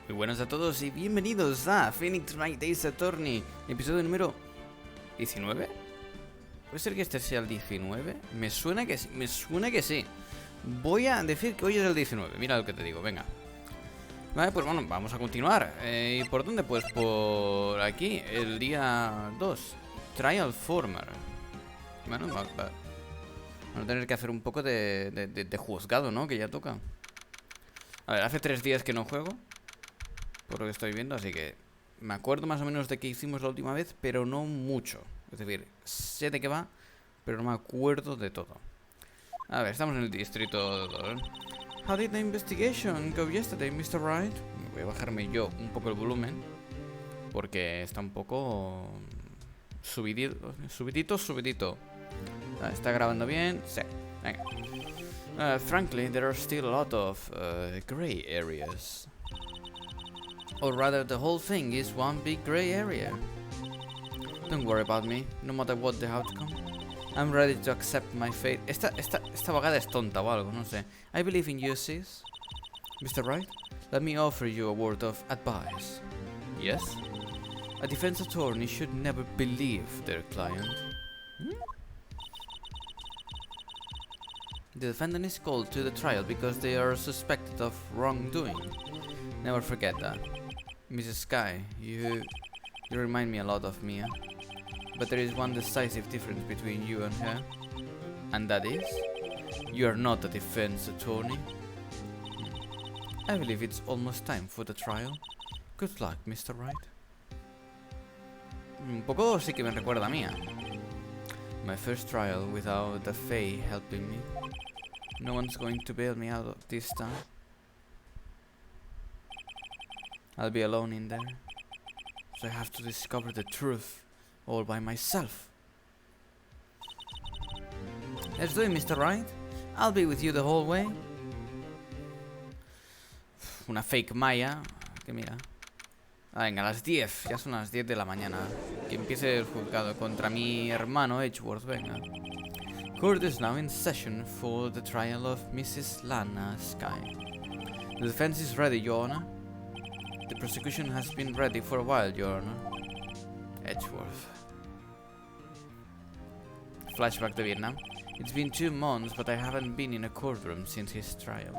Muy buenas a todos y bienvenidos a Wright Ace Attorney, episodio número 19. ¿Puede ser que este sea el 19? Me suena que sí, Voy a decir que hoy es el 19, mira lo que te digo, venga. Vale, pues bueno, vamos a continuar. ¿Y por dónde? Pues por aquí, el día 2, Trial Former. Bueno, vamos a tener que hacer un poco de juzgado, ¿no? Que ya toca. A ver, hace 3 días que no juego, por lo que estoy viendo, así que me acuerdo más o menos de qué hicimos la última vez, pero no mucho. Es decir, sé de qué va, pero no me acuerdo de todo. A ver, estamos en el distrito 2. How did the investigation go yesterday, Mr. Wright? Voy a bajarme yo un poco el volumen, porque está un poco subidito. ¿Está grabando bien? Sí, venga. Frankly, there are still a lot of gray areas. Or rather, the whole thing is one big gray area. Don't worry about me, no matter what the outcome. I'm ready to accept my fate. Esta vagada es tonta o algo, no sé. I believe in you, sis. Mr. Wright, let me offer you a word of advice. Yes? A defense attorney should never believe their client. The defendant is called to the trial because they are suspected of wrongdoing. Never forget that. Mrs. Sky, you remind me a lot of Mia. But there is one decisive difference between you and her. And that is, you are not a defense attorney. I believe it's almost time for the trial. Good luck, Mr. Wright. Un poco sí que me recuerda a Mia. My first trial without the Fae helping me. No one's going to bail me out of this time. I'll be alone in there, so I have to discover the truth all by myself. Let's do it, Mr. Wright. I'll be with you the whole way. Una fake Maya, que mira. Venga, a las 10, ya son las 10 de la mañana. Que empiece el juzgado contra mi hermano Edgeworth, venga. Court is now in session for the trial of Mrs. Lana Sky. The defense is ready, Your Honor. The prosecution has been ready for a while, Your Honor. Edgeworth. Flashback to Vietnam. It's been 2 months, but I haven't been in a courtroom since his trial.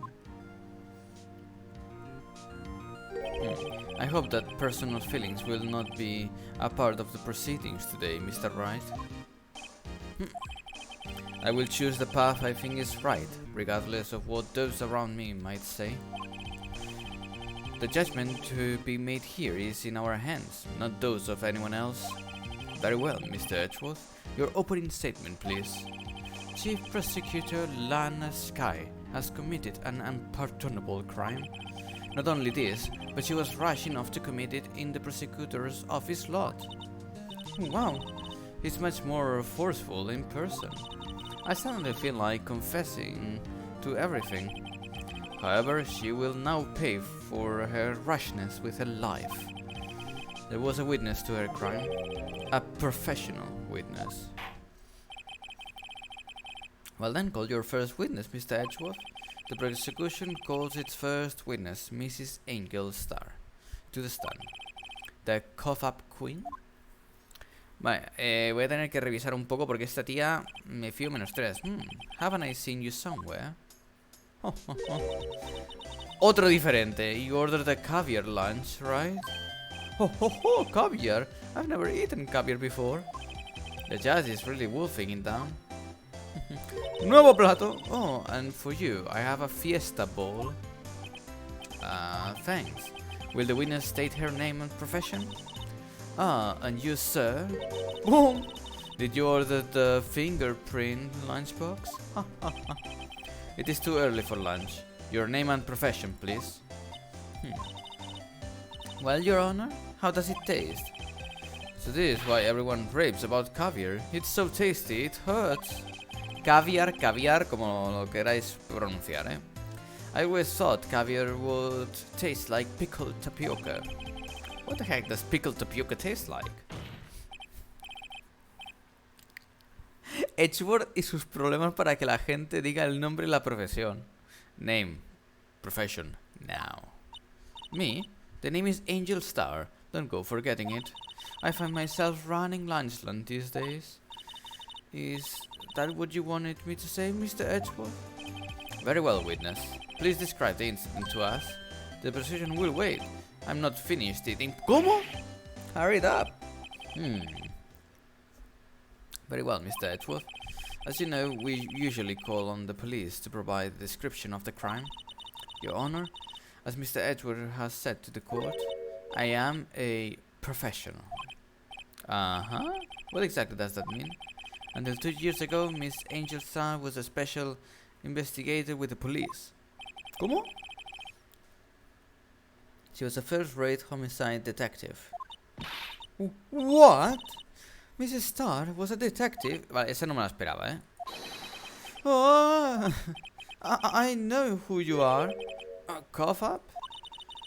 I hope that personal feelings will not be a part of the proceedings today, Mr. Wright. I will choose the path I think is right, regardless of what those around me might say. The judgment to be made here is in our hands, not those of anyone else. Very well, Mr. Edgeworth. Your opening statement, please. Chief Prosecutor Lana Sky has committed an unpardonable crime. Not only this, but she was rash enough to commit it in the prosecutor's office lot. Wow, he's much more forceful in person. I suddenly feel like confessing to everything. However, she will now pay for her rashness with her life. There was a witness to her crime. A professional witness. Well then, call your first witness, Mr. Edgeworth. The prosecution calls its first witness, Mrs. Angel Starr, to the stand. The cough-up queen. Vale, voy a tener que revisar un poco porque esta tía me fío -3. Haven't I seen you somewhere? Otro diferente. You ordered a caviar lunch, right? Caviar? I've never eaten caviar before. The judge is really wolfing in town. Nuevo plato. Oh, and for you, I have a fiesta bowl. Thanks. Will the witness state her name and profession? And you, sir? Boom! Did you order the fingerprint lunchbox? It is too early for lunch. Your name and profession, please. Well, Your Honor, how does it taste? So this is why everyone raves about caviar. It's so tasty, it hurts. Caviar, como lo queráis pronunciar, eh. I always thought caviar would taste like pickled tapioca. What the heck does pickled tapioca taste like? Edgeworth y sus problemas para que la gente diga el nombre y la profesión. Name. Profession. Now. Me? The name is Angel Star. Don't go forgetting it. I find myself running Lunchland these days. Is that what you wanted me to say, Mr. Edgeworth? Very well, witness. Please describe the incident to us. The prosecution will wait. I'm not finished eating. ¿Cómo? Hurry it up. Very well, Mr. Edgeworth. As you know, we usually call on the police to provide a description of the crime. Your Honor, as Mr. Edgeworth has said to the court, I am a professional. What exactly does that mean? Until 2 years ago, Miss Angel Star was a special investigator with the police. ¿Cómo? She was a first-rate homicide detective. What? Mrs. Starr was a detective? Vale, esa no me la esperaba, ¿eh? Oh, I know who you are. Cough up?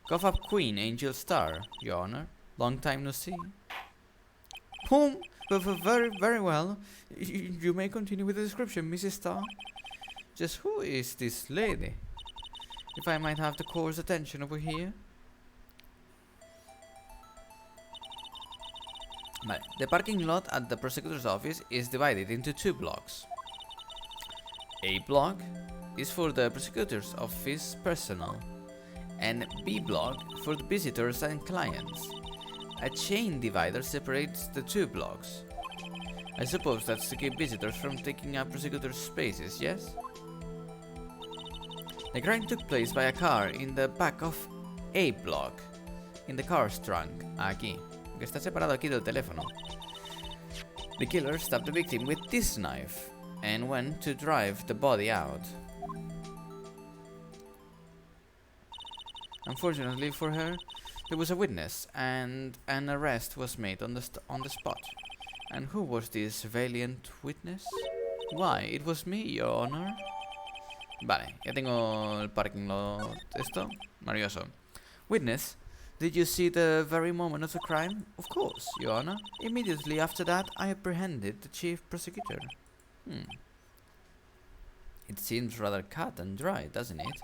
Cough up Queen Angel Star, Your Honor. Long time no see. Very, very well. You may continue with the description, Mrs. Starr. Just who is this lady? If I might have the court's attention over here. The parking lot at the prosecutor's office is divided into 2 blocks. A block is for the prosecutor's office personnel, and B block for the visitors and clients. A chain divider separates the 2 blocks. I suppose that's to keep visitors from taking up prosecutor's spaces, yes? The crime took place by a car in the back of A block, in the car's trunk, aquí. Que está separado aquí del teléfono. The killer stabbed the victim with this knife and went to drive the body out. Unfortunately for her, there was a witness and an arrest was made on the spot. And who was this valiant witness? Why, it was me, Your Honor. Vale, ya tengo el parking lot. Esto, maravilloso. Witness. Did you see the very moment of the crime? Of course, Your Honor. Immediately after that, I apprehended the chief prosecutor. It seems rather cut and dry, doesn't it?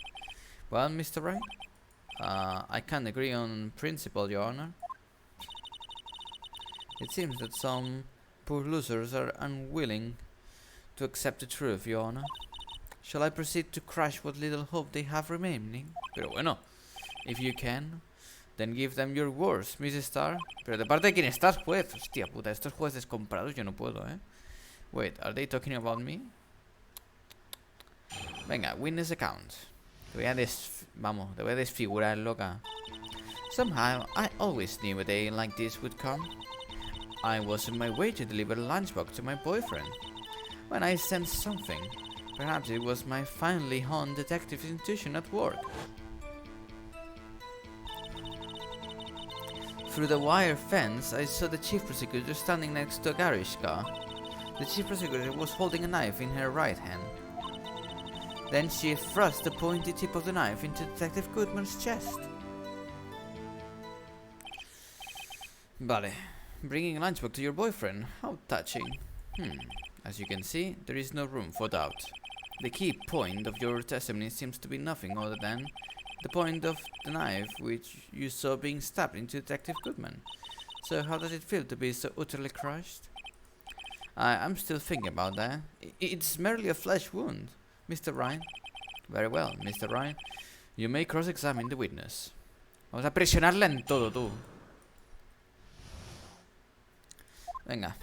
Well, Mr. Wright, I can't agree on principle, Your Honor. It seems that some poor losers are unwilling to accept the truth, Your Honor. Shall I proceed to crush what little hope they have remaining? Pero bueno, if you can... Then give them your words, Mrs. Starr. Pero de parte de quién estás, juez. Hostia puta, estos jueces comprados yo no puedo, Wait, are they talking about me? Venga, witness account. Te voy a desfigurar, loca. Somehow, I always knew a day like this would come. I was on my way to deliver a lunchbox to my boyfriend when I sensed something. Perhaps it was my finely honed detective intuition at work. Through the wire fence, I saw the chief prosecutor standing next to a garage car. The chief prosecutor was holding a knife in her right hand. Then she thrust the pointy tip of the knife into Detective Goodman's chest. Vale. Bringing a lunchbox to your boyfriend. How touching. As you can see, there is no room for doubt. The key point of your testimony seems to be nothing other than the point of the knife which you saw being stabbed into Detective Goodman. So how does it feel to be so utterly crushed? I'm still thinking about that. It's merely a flesh wound, Mr. Ryan. Very well, Mr. Ryan. You may cross-examine the witness. Vamos a presionarla en todo, tú. Venga.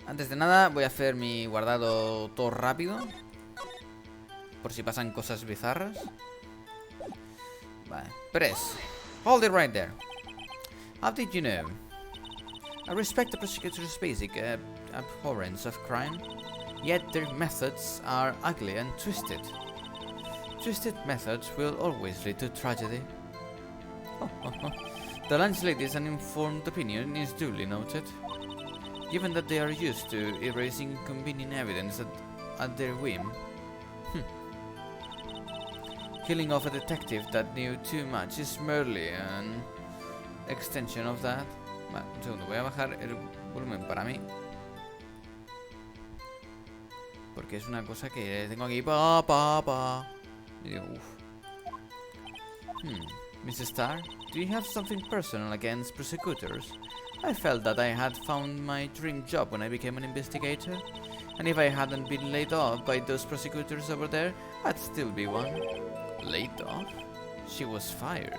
Antes de nada, voy a hacer mi guardado todo rápido. Por si pasan cosas bizarras. Vale. Press. Hold it right there. How did you know? I respect the prosecutor's basic abhorrence of crime, yet their methods are ugly and twisted. Twisted methods will always lead to tragedy. The lunch lady's uninformed opinion is duly noted. Given that they are used to erasing convenient evidence at their whim. Killing off a detective that knew too much is merely an extension of that. Vale, un segundo, voy a bajar el volumen para mí. Porque es una cosa que tengo aquí. Y digo, Mrs. Starr, do you have something personal against prosecutors? I felt that I had found my dream job when I became an investigator, and if I hadn't been laid off by those prosecutors over there, I'd still be one. Laid off? She was fired.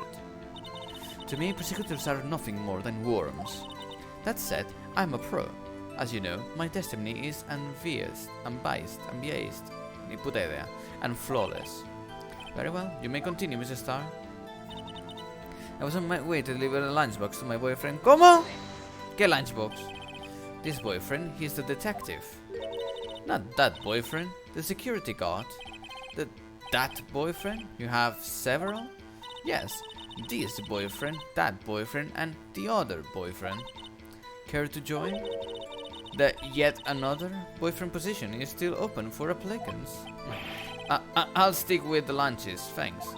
To me, prosecutors are nothing more than worms. That said, I'm a pro. As you know, my testimony is unbiased, ni puta idea, and flawless. Very well, you may continue, Mrs. Starr. I was on my way to deliver a lunchbox to my boyfriend. ¿Cómo? ¿Qué lunchbox? This boyfriend, he's the detective. Not that boyfriend, the security guard. That boyfriend? You have several? Yes, this boyfriend, that boyfriend, and the other boyfriend. Care to join? The yet another boyfriend position is still open for applicants. I'll stick with the lunches, thanks.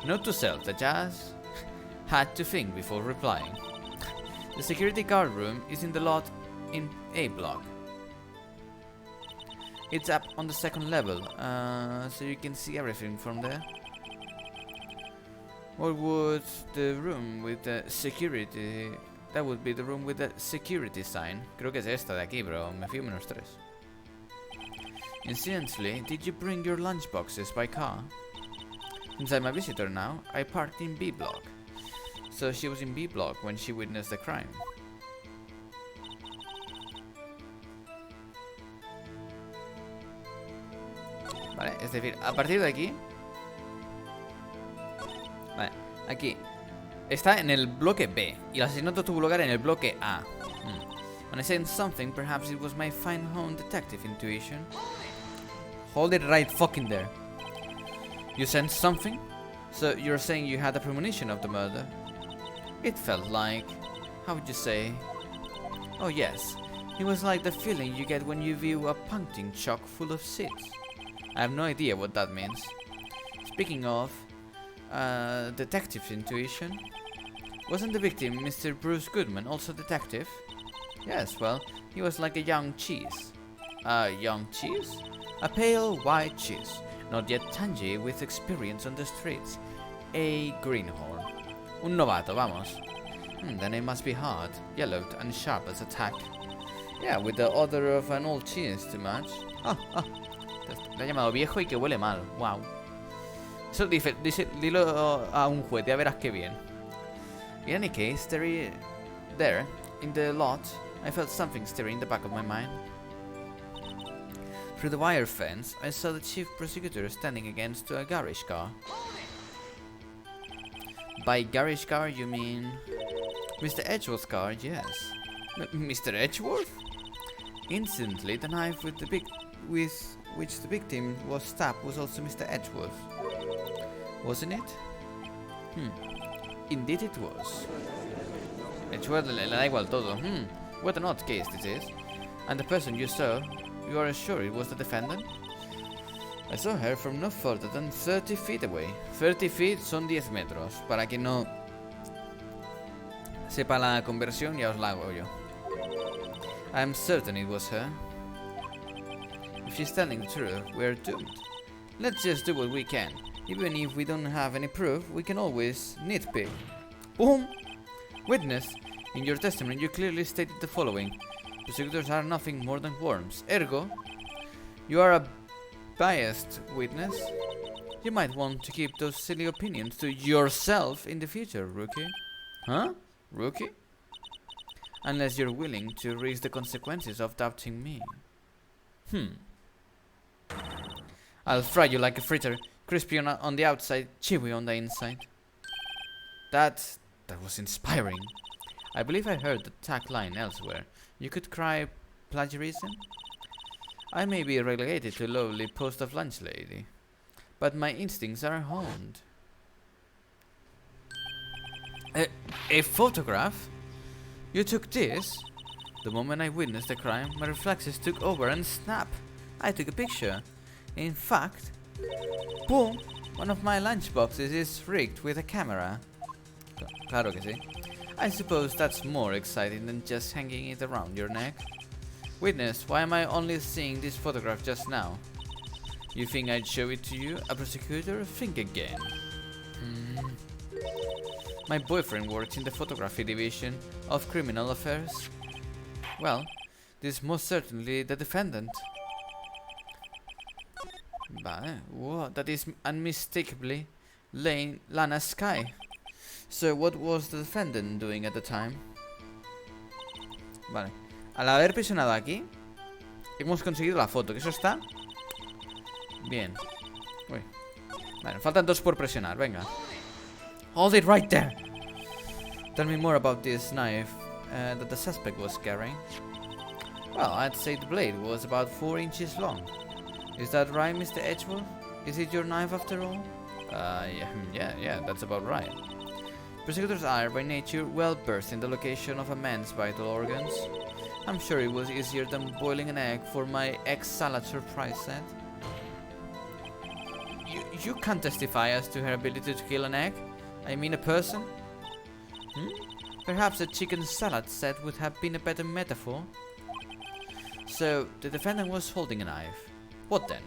Note to self that Jazz had to think before replying. The security guard room is in the lot in A block. It's up on the second level, so you can see everything from there. What would the room with the security... That would be the room with the security sign. Creo que es esta de aquí, bro. Me fío -3. Incidentally, did you bring your lunchboxes by car? Since I'm a visitor now, I parked in B block. So she was in B block when she witnessed the crime. Vale, es decir, a partir de aquí... Vale, aquí... Está en el bloque B, y el asesinato tuvo lugar en el bloque A. When I said something, perhaps it was my fine home detective intuition. Hold it right fucking there. You sensed something? So you're saying you had a premonition of the murder? It felt like... How would you say? Oh yes, it was like the feeling you get when you view a pumpkin chock full of seeds. I have no idea what that means. Speaking of... detective intuition. Wasn't the victim Mr. Bruce Goodman also detective? Yes, well, he was like a young cheese. A young cheese? A pale white cheese, not yet tangy with experience on the streets. A greenhorn. Un novato, vamos. The name must be hard, yellowed and sharp as a tack. Yeah, with the odor of an old cheese to match. Le ha llamado viejo y que huele mal. Wow. Eso dice, dilo a un juez, ya verás qué bien. In any case, there, in the lot, I felt something stirring in the back of my mind. Through the wire fence, I saw the chief prosecutor standing against a garage car. By garage car, you mean... Mr. Edgeworth's car, yes. Mr. Edgeworth? Instantly, the knife with which the victim was stabbed was also Mr. Edgeworth. Wasn't it? Indeed it was. Edgeworth le da igual todo. What an odd case this is. And the person you saw, you are sure it was the defendant? I saw her from no further than 30 feet away. 30 feet son 10 metros. Para quien no sepa la conversión, ya os la hago yo. I am certain it was her. If she's telling the truth, we're doomed. Let's just do what we can. Even if we don't have any proof, we can always nitpick. Boom! Witness, in your testimony you clearly stated the following. Prosecutors are nothing more than worms. Ergo, you are a biased witness. You might want to keep those silly opinions to yourself in the future, rookie. Huh? Rookie? Unless you're willing to risk the consequences of doubting me. I'll fry you like a fritter. Crispy on the outside, chewy on the inside. That was inspiring. I believe I heard the tagline elsewhere. You could cry plagiarism? I may be relegated to lowly post of lunch lady, but my instincts are honed. A photograph? You took this? The moment I witnessed the crime, my reflexes took over and snap. I took a picture. In fact, boom! One of my lunchboxes is rigged with a camera. Claro que sí. I suppose that's more exciting than just hanging it around your neck. Witness, why am I only seeing this photograph just now? You think I'd show it to you? A prosecutor? Think again. My boyfriend works in the photography division of criminal affairs. Well, this is most certainly the defendant. Vale, wow, that is unmistakably Lana Sky. So what was the defendant doing at the time? Vale, al haber presionado aquí, hemos conseguido la foto, que eso está bien. Uy. Vale, faltan 2 por presionar, venga. Hold it right there. Tell me more about this knife that the suspect was carrying. Well, I'd say the blade was about 4 inches long. Is that right, Mr. Edgeworth? Is it your knife after all? Yeah, that's about right. Prosecutors are, by nature, well versed in the location of a man's vital organs. I'm sure it was easier than boiling an egg for my egg-salad surprise set. You can't testify as to her ability to kill an egg? I mean a person? Perhaps a chicken salad set would have been a better metaphor. So, the defendant was holding a knife. What then?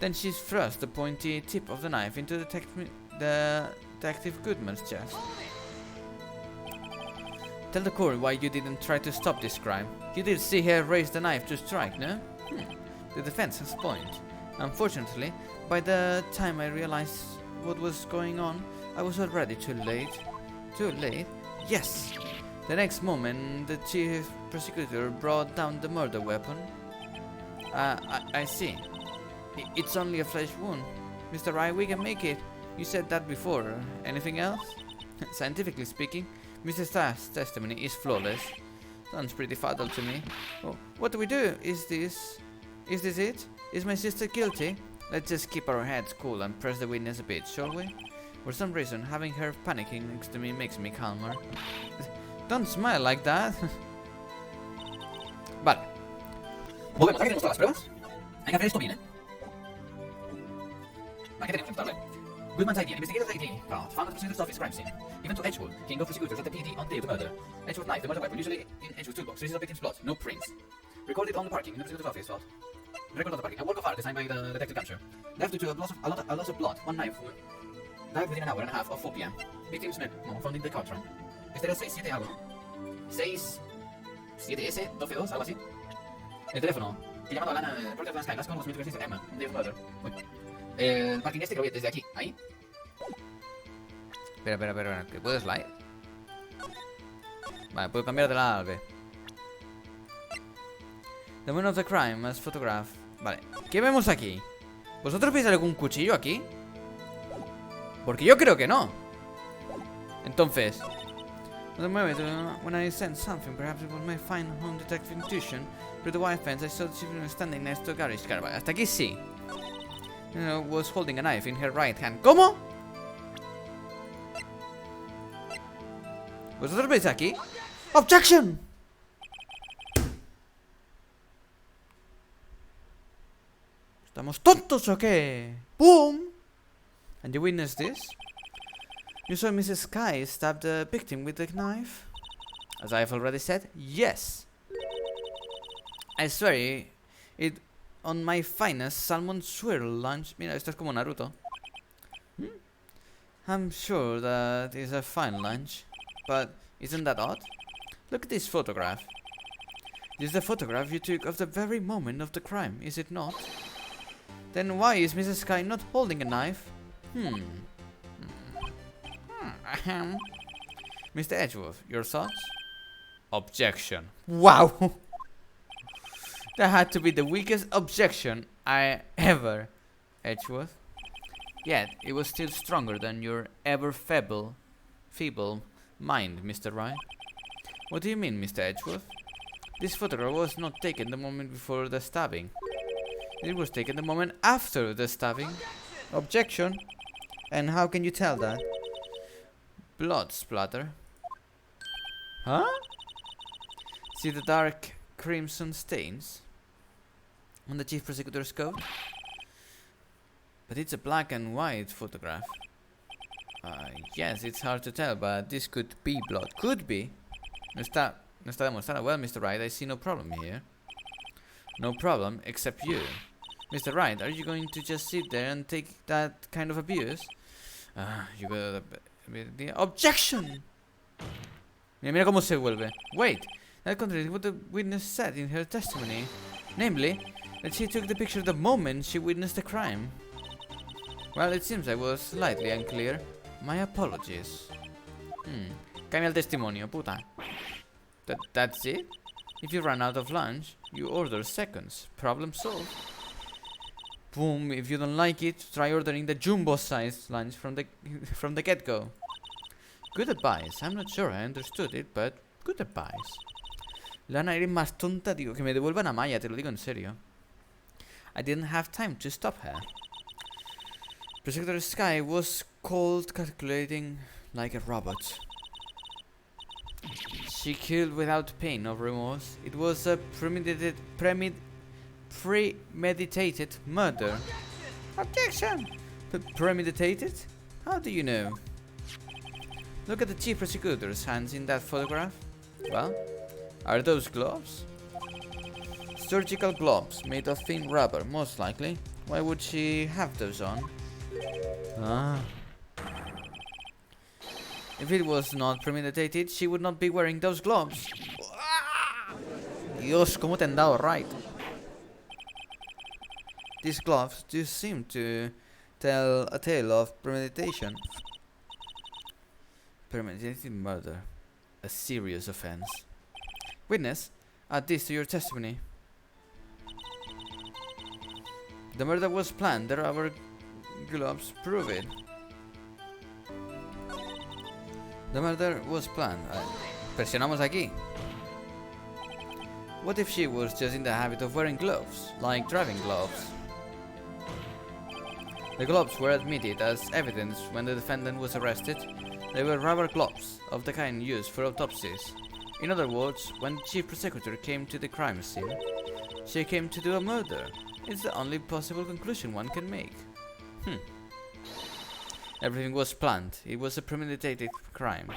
Then she thrust the pointy tip of the knife into Detective Goodman's chest. Tell the court why you didn't try to stop this crime. You did see her raise the knife to strike, no? The defense has a point. Unfortunately, by the time I realized what was going on, I was already too late. Too late? Yes! The next moment, the chief prosecutor brought down the murder weapon. I see. It's only a flesh wound. Mr. Wright, we can make it. You said that before. Anything else? Scientifically speaking, Mr. Starr's testimony is flawless. Sounds pretty fatal to me. Oh, what do we do? Is this it? Is my sister guilty? Let's just keep our heads cool and press the witness a bit, shall we? For some reason, having her panicking next to me makes me calmer. Don't smile like that. Vale. Volvemos, aquí tenemos todas las pruebas. Hay que hacer esto bien, ¿eh? Vale, ¿qué tenemos? Vale. Goodman's idea. Investigators' ID. Found at the prosecutor's office crime scene. Even to Edgewood, king of prosecutors at the PD on day of the murder. Edgewood knife, the murder weapon, usually in Edgewood's toolbox. Traces of victim's blood. No prints. Recorded on the parking in the prosecutor's office. Thought. Record of the parking. A work of art designed by the detective capture. Left due to a loss of blood. One knife. Died within an hour and a half of 4 p.m. Victims found in the car trunk. Este era 67 algo. 67S122, algo así. El teléfono que llamado a Lana Project Lana Sky, las con los minutos de Emma, Day of Murder. El parking este creo que desde aquí, ahí. Espera, ¿que puedes slide? Vale, puedo cambiar de la A al B. The moment of the crime as photograph. Vale, ¿qué vemos aquí? ¿Vosotros veis algún cuchillo aquí? Porque yo creo que no. Entonces, when I sensed something, perhaps it was my fine home detective intuition. Through the white fence, I saw she was standing next to a garage car. Vale, hasta aquí sí. Was holding a knife in her right hand. ¿Cómo? ¿Vosotros veis aquí? ¡Objection! ¿Estamos tontos o qué? ¡Boom! And you witnessed this? You saw Mrs. Sky stab the victim with the knife? As I have already said, yes. I swear it on my finest salmon swirl lunch. Mira, esto es como Naruto. I'm sure that is a fine lunch. But isn't that odd? Look at this photograph. This is the photograph you took of the very moment of the crime, is it not? Then why is Mrs. Sky not holding a knife? Mr. Edgeworth, your thoughts? Objection. Wow! That had to be the weakest objection I ever... Edgeworth? Yet, it was still stronger than your ever-feeble mind, Mr. Wright. What do you mean, Mr. Edgeworth? This photograph was not taken the moment before the stabbing. It was taken the moment after the stabbing. Objection. And how can you tell that? Blood splatter. Huh? See the dark crimson stains on the chief prosecutor's coat? But it's a black and white photograph. Yes, it's hard to tell, but this could be blood. Could be. No está demostrado. Well, Mr. Wright, I see no problem here. No problem, except you. Mr. Wright, are you going to just sit there and take that kind of abuse? You got the objection! Mira cómo se vuelve. Wait, that contradicts what the witness said in her testimony. Namely, that she took the picture the moment she witnessed the crime. Well, it seems I was slightly unclear. My apologies. Cambia el testimonio, puta. That's it? If you run out of lunch, you order seconds. Problem solved. Boom, if you don't like it, try ordering the jumbo-sized lunch from the get-go. Good advice. I'm not sure I understood it, but good advice. Lana, eres más tonta, digo, que me devuelvan a Maya, te lo digo en serio. I didn't have time to stop her. Prosecutor Sky was cold, calculating like a robot. She killed without pain or remorse. It was a premeditated murder. Objection! Premeditated? How do you know? Look at the chief prosecutor's hands in that photograph. Well, are those gloves? Surgical gloves made of thin rubber, most likely. Why would she have those on? If it was not premeditated, she would not be wearing those gloves. Dios, cómo te han dado, Wright. These gloves do seem to tell a tale of premeditation. Premeditated murder. A serious offense. Witness, add this to your testimony. The murder was planned. The rubber gloves prove it. The murder was planned. Presionamos aquí. What if she was just in the habit of wearing gloves, like driving gloves? The gloves were admitted as evidence when the defendant was arrested. They were rubber gloves, of the kind used for autopsies. In other words, when the chief prosecutor came to the crime scene, she came to do a murder. It's the only possible conclusion one can make. Everything was planned. It was a premeditated crime.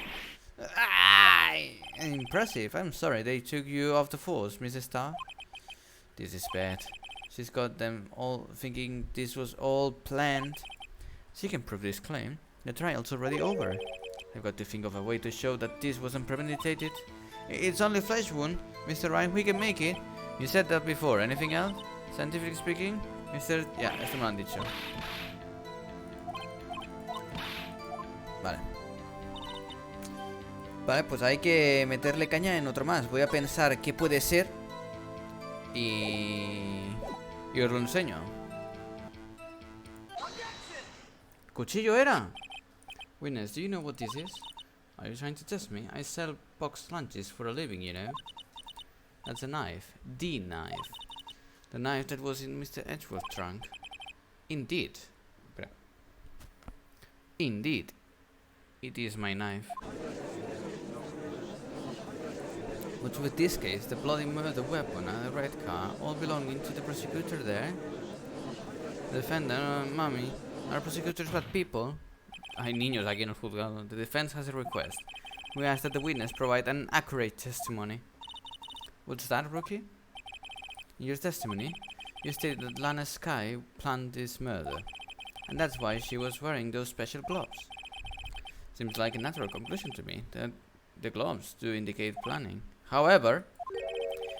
Impressive. I'm sorry they took you off the force, Mrs. Starr. This is bad. She's got them all thinking this was all planned. She can prove this claim. The trial's already over. I've got to think of a way to show that this wasn't premeditated. It's only a flesh wound, Mr. Ryan. We can make it. You said that before. Anything else? Scientifically speaking, Mr. Ya, esto me lo han dicho. Vale. Vale, pues hay que meterle caña en otro más. Voy a pensar qué puede ser y os lo enseño. ¿Cuchillo era? Witness, do you know what this is? Are you trying to test me? I sell boxed lunches for a living, you know. That's a knife. The knife. The knife that was in Mr. Edgeworth's trunk. Indeed. Indeed. It is my knife. But with this case, the bloody murder weapon and the red car, all belonging to the prosecutor there. The defendant, mommy, are prosecutors bad people? Hay niños aquí en el juzgado. The defense has a request. We ask that the witness provide an accurate testimony. What's that, rookie? In your testimony, you stated that Lana Skye planned this murder, and that's why she was wearing those special gloves. Seems like a natural conclusion to me, that the gloves do indicate planning. However,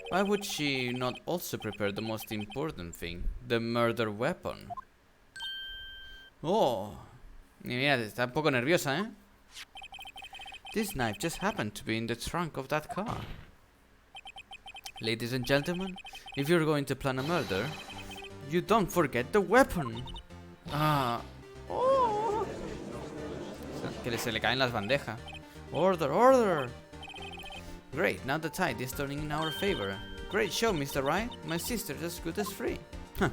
why would she not also prepare the most important thing, the murder weapon? Oh, mira, está un poco nerviosa, ¿eh? This knife just happened to be in the trunk of that car. Ladies and gentlemen, if you're going to plan a murder, you don't forget the weapon. Oh. Que se le caen las bandejas. Order, order. Great, now the tide is turning in our favor. Great show, Mr. Wright. My sister's as good as free. Huh.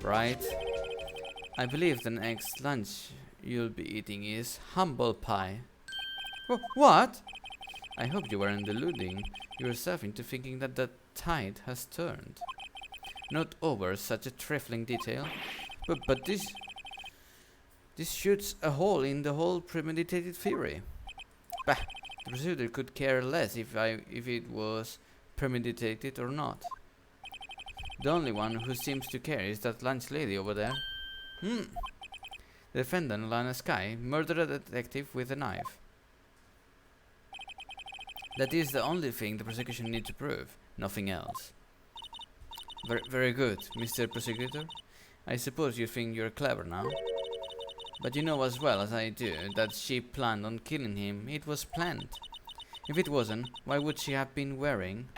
Right. I believe the next lunch you'll be eating is humble pie. What? I hope you weren't deluding yourself into thinking that the tide has turned. Not over such a trifling detail, but this shoots a hole in the whole premeditated theory. Bah, the prosecutor could care less if it was premeditated or not. The only one who seems to care is that lunch lady over there. The defendant, Lana Sky, murdered a detective with a knife. That is the only thing the prosecution needs to prove, nothing else. Very good, Mr. Prosecutor. I suppose you think you're clever now. But you know as well as I do that she planned on killing him. It was planned. If it wasn't, why would she have been wearing?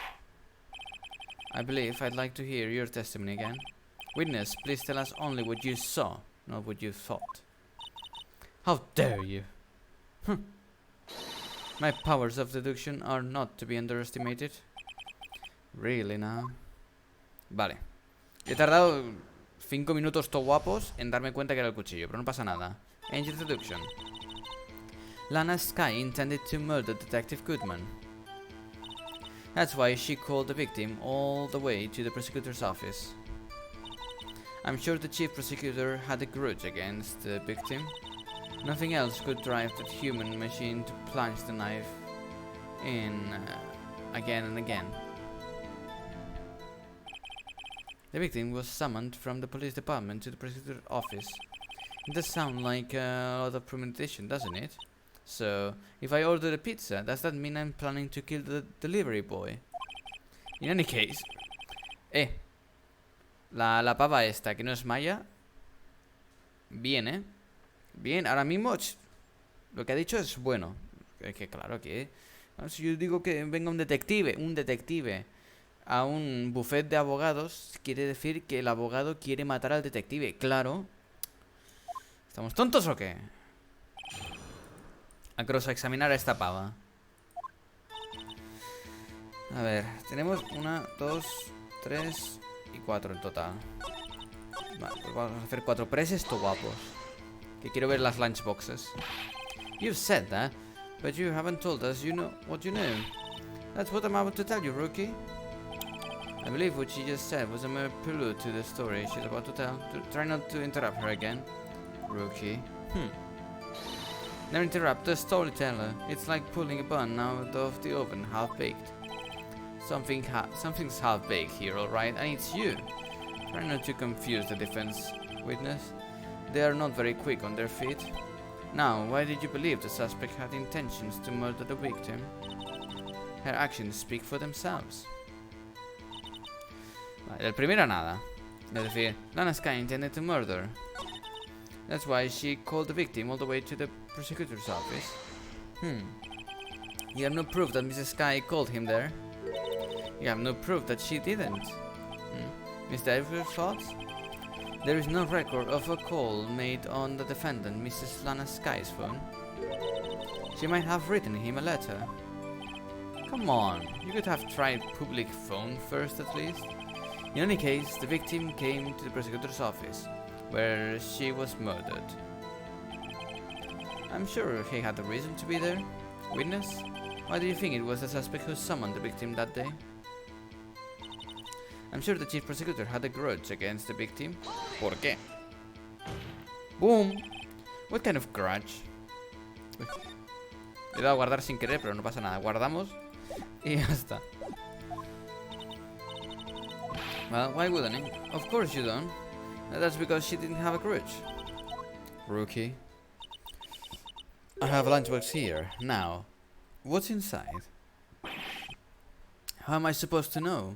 I believe I'd like to hear your testimony again. Witness, please tell us only what you saw, not what you thought. How dare you? My powers of deduction are not to be underestimated. Really now? Vale. He tardado 5 minutos to guapos en darme cuenta que era el cuchillo, pero no pasa nada. Angel deduction. Lana Sky intended to murder Detective Goodman. That's why she called the victim all the way to the prosecutor's office. I'm sure the chief prosecutor had a grudge against the victim. Nothing else could drive that human machine to plunge the knife in again and again. The victim was summoned from the police department to the prosecutor's office. It does sound like a lot of premeditation, doesn't it? So, if I order a pizza, does that mean I'm planning to kill the delivery boy? In any case... La pava esta, que no es maya... Bien, Bien, ahora mismo... Lo que ha dicho es bueno. Es que claro que... Si yo digo que venga un detective a un buffet de abogados, quiere decir que el abogado quiere matar al detective. Claro. ¿Estamos tontos o qué? A cross-examinar a esta pava. A ver, tenemos 1, 2, 3 y 4 en total. Vale, pues vamos a hacer 4 preses to guapos. Que quiero ver las lunchboxes. You've said that, but you haven't told us you know what you know. That's what I'm about to tell you, rookie. I believe what she just said was a mere prelude to the story she's about to tell. Try not to interrupt her again, rookie. Never interrupt the storyteller. It's like pulling a bun out of the oven, half-baked. Something's half-baked here, alright, and it's you. Try not to confuse the defense witness. They are not very quick on their feet. Now, why did you believe the suspect had intentions to murder the victim? Her actions speak for themselves. Vale, el primero nada. Es decir, Lana Sky intended to murder. That's why she called the victim all the way to the prosecutor's office. You have no proof that Mrs. Sky called him there. You have no proof that she didn't. Is that your thoughts? There is no record of a call made on the defendant, Mrs. Lana Sky's phone. She might have written him a letter. Come on, you could have tried public phone first at least. In any case, the victim came to the prosecutor's office, where she was murdered. I'm sure he had a reason to be there. Witness, why do you think it was the suspect who summoned the victim that day? I'm sure the chief prosecutor had a grudge against the victim. ¿Por qué? Boom! What kind of grudge? Uy. Le he dado a guardar sin querer, pero no pasa nada. Guardamos y ya está. Well, why wouldn't he? Of course you don't. That's because she didn't have a grudge. Rookie. I have a lunchbox here. Now, what's inside? How am I supposed to know?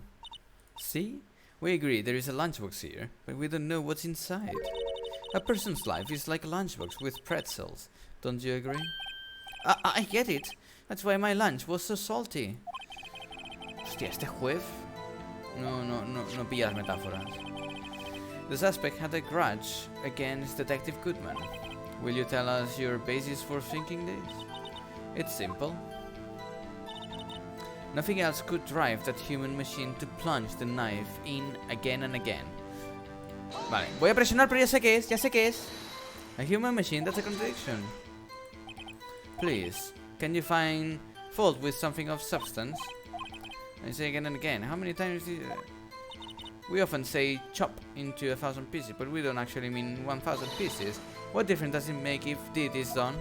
See? We agree there is a lunchbox here, but we don't know what's inside. A person's life is like a lunchbox with pretzels. Don't you agree? I get it. That's why my lunch was so salty. Hostia, este juez... No pilla las metáforas. The suspect had a grudge against Detective Goodman. Will you tell us your basis for thinking this? It's simple. Nothing else could drive that human machine to plunge the knife in again and again. Vale, voy a presionar, pero ya sé qué es. A human machine, that's a contradiction. Please, can you find fault with something of substance? I say again and again, how many times we often say chop into 1,000 pieces, but we don't actually mean 1,000 pieces. What difference does it make if deed is done?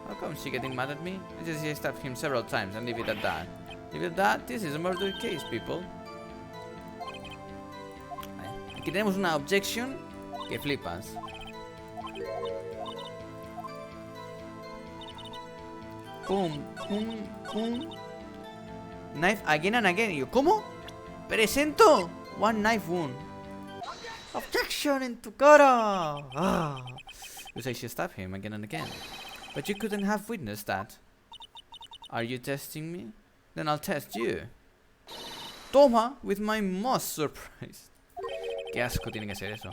How come she getting mad at me? I just stabbed him several times and leave it at that. Leave it at that? This is a murder case, people. Aquí tenemos una objection Que flipas. Pum, pum, pum. Knife again and again. Y yo, ¿cómo? ¡Presento! One knife wound. Objection en tu cara! Ah. You say she stabbed him again and again. But you couldn't have witnessed that. Are you testing me? Then I'll test you. Toma, with my moss surprise. Qué asco tiene que ser eso.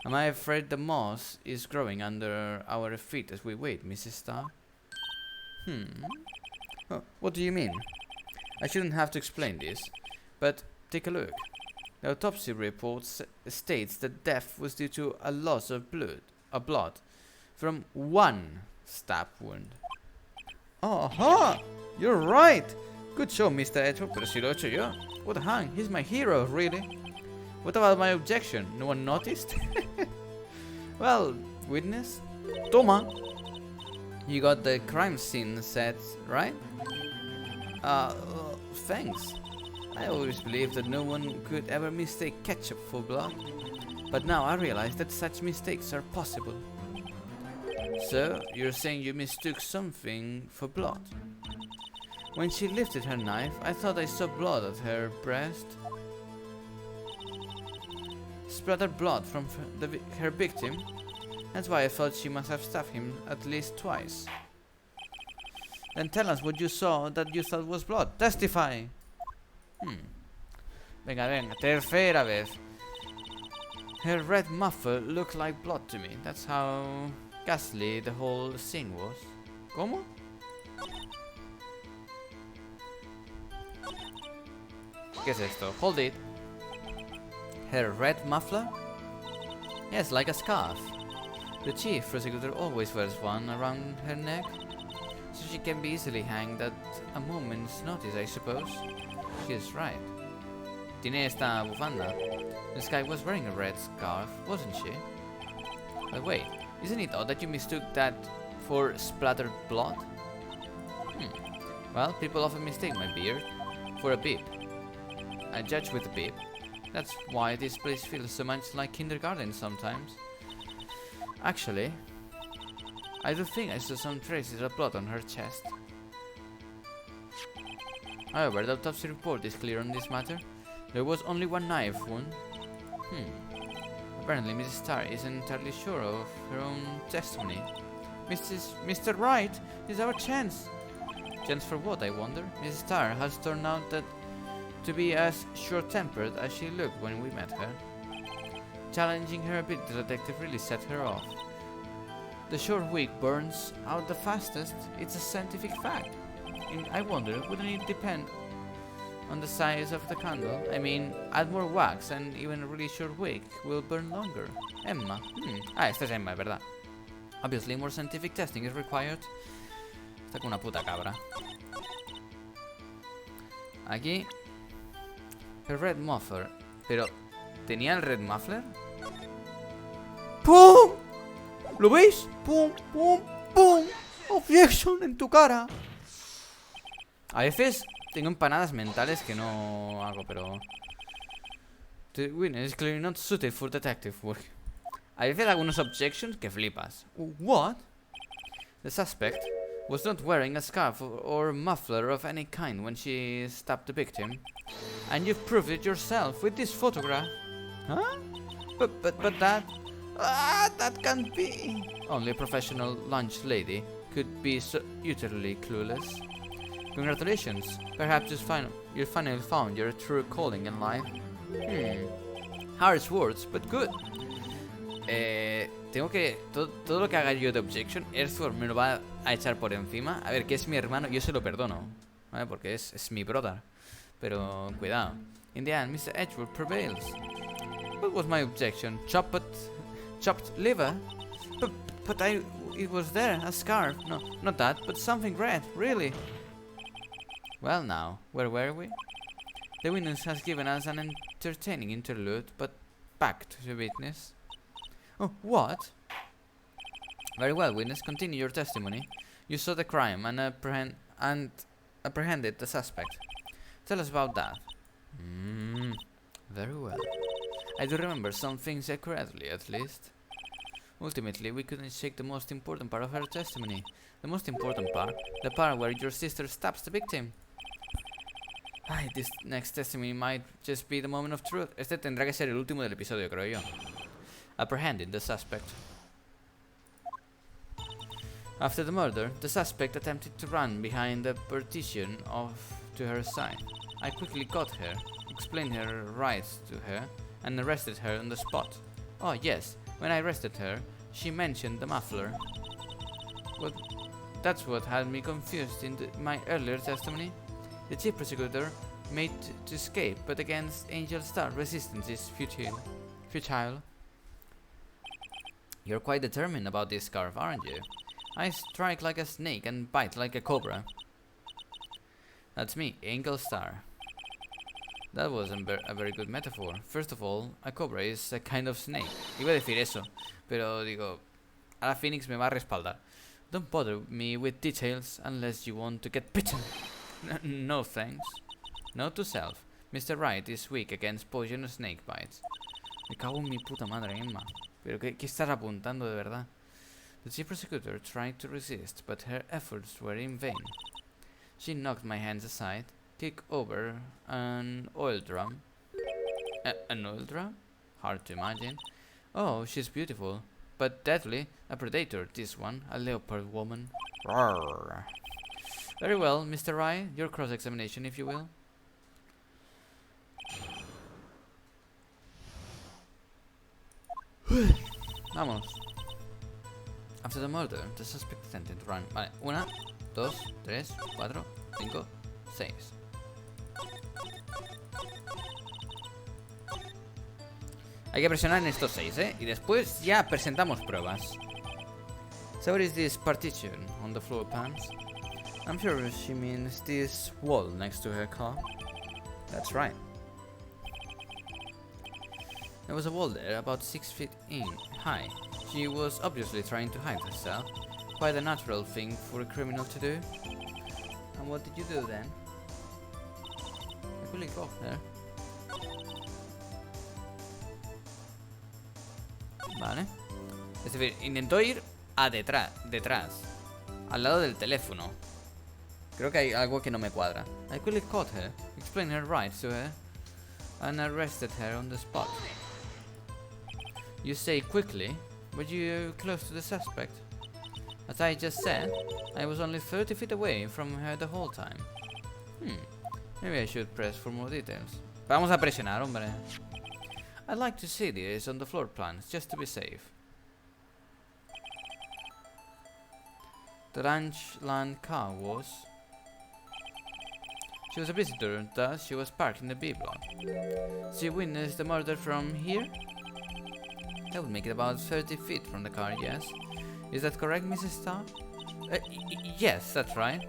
Am I afraid the moss is growing under our feet as we wait, Mrs. Starr? Oh, what do you mean? I shouldn't have to explain this, but take a look. The autopsy report states that death was due to a loss of blood from one stab wound. Aha! You're right! Good show, Mr. Edgeworth, pero si lo he hecho yo. What a hang, he's my hero, really. What about my objection? No one noticed? Well, witness? Toma! You got the crime scene set, right? Thanks. I always believed that no one could ever mistake ketchup for blood. But now I realize that such mistakes are possible. So, you're saying you mistook something for blood? When she lifted her knife, I thought I saw blood at her breast. Splattered blood from her victim. That's why I thought she must have stabbed him at least twice. Then tell us what you saw that you thought was blood. Testify! Venga, venga, tercera vez. Her red muffler looked like blood to me. That's how ghastly the whole scene was. ¿Cómo? ¿Qué es esto? Hold it. Her red muffler? Yes, like a scarf. The chief prosecutor always wears one around her neck, so she can be easily hanged at a moment's notice, I suppose. She's right. Tiene esta bufanda. This guy was wearing a red scarf, wasn't she? But wait, isn't it odd that you mistook that for splattered blood? Well, people often mistake my beard for a bib. I judge with a bib. That's why this place feels so much like kindergarten sometimes. Actually, I do think I saw some traces of blood on her chest. However, the autopsy report is clear on this matter. There was only one knife wound. Apparently, Mrs. Starr isn't entirely sure of her own testimony. Mr. Wright, is our chance. Chance for what, I wonder? Mrs. Starr has turned out to be as short-tempered as she looked when we met her. Challenging her a bit, the detective really set her off. The short wick burns out the fastest. It's a scientific fact. And I wonder, wouldn't it depend on the size of the candle? I mean, add more wax and even a really short wick will burn longer. Emma. Esta es Emma, ¿verdad? Obviously, more scientific testing is required. Está con una puta cabra. Aquí. El red muffler. Pero, ¿tenía el red muffler? ¡Pum! ¿Lo veis? ¡Pum! ¡Pum! ¡Pum! ¡Objection en tu cara! A veces tengo empanadas mentales que no hago, pero... The witness is clearly not suited for detective work. A veces algunos objections que flipas. What? The suspect was not wearing a scarf or muffler of any kind when she stabbed the victim. And you've proved it yourself with this photograph. Huh? But that... that can't be. Only a professional lunch lady could be so utterly clueless. Congratulations. Perhaps you finally found your true calling in life. Harsh words, but good. Tengo que... Todo lo que haga yo de objection, Earthworm me lo va a echar por encima. A ver, que es mi hermano, yo se lo perdono, ¿vale? Porque es mi brother. Pero, cuidado. In the end, Mr. Edgeworth prevails. What was my objection? Chopped liver? But it was there, a scarf. No, not that, but something red, really. Well now, where were we? The witness has given us an entertaining interlude, but back to the witness. Oh, what? Very well, witness, continue your testimony. You saw the crime and apprehended the suspect. Tell us about that. Very well. I do remember some things accurately, at least. Ultimately, we couldn't shake the most important part of her testimony. The most important part? The part where your sister stabs the victim. Ay, this next testimony might just be the moment of truth. Este tendrá que ser el último del episodio, creo yo. Apprehending the suspect. After the murder, the suspect attempted to run behind the partition to her side. I quickly caught her, explained her rights to her, and arrested her on the spot. Oh yes, when I arrested her, she mentioned the muffler. Well, that's what had me confused in my earlier testimony. The chief prosecutor made to escape, but against Angel Star, resistance is futile. You're quite determined about this scarf, aren't you? I strike like a snake and bite like a cobra. That's me, Angel Star. That wasn't a very good metaphor. First of all, a cobra is a kind of snake. Iba a decir eso, pero digo, ahora Phoenix me va a respaldar. Don't bother me with details unless you want to get bitten. No thanks. Note to self. Mr. Wright is weak against poisonous snake bites. Me cago en mi puta madre, Emma. Pero ¿qué estás apuntando de verdad? The chief prosecutor tried to resist, but her efforts were in vain. She knocked my hands aside, kicked over an oil drum. An oil drum? Hard to imagine. Oh, she's beautiful, but deadly. A predator, this one, a leopard woman. Roar. Very well, Mr. Wright, your cross-examination, if you will. Vamos. After the murder, the suspect attempted to run. Vale, 1, 2, 3, 4, 5, 6. Hay que presionar en estos 6, ¿eh? Y después ya presentamos pruebas. So what is this partition on the floor pans? I'm sure she means this wall next to her car. That's right. There was a wall there about 6 feet high. She was obviously trying to hide herself. Quite a natural thing for a criminal to do. And what did you do then? I couldn't go there. Vale. Es decir, intentó ir a detrás, al lado del teléfono. Creo que hay algo que no me cuadra. I quickly caught her, explained her rights to her, and arrested her on the spot. You say quickly, but you're close to the suspect. As I just said, I was only 30 feet away from her the whole time. Maybe I should press for more details. Vamos a presionar, hombre. I'd like to see this on the floor plans, just to be safe. The ranch land car was... She was a visitor, thus she was parked in the B block. She witnessed the murder from here? That would make it about 30 feet from the car, yes. Is that correct, Mrs. Starr? Yes, that's right.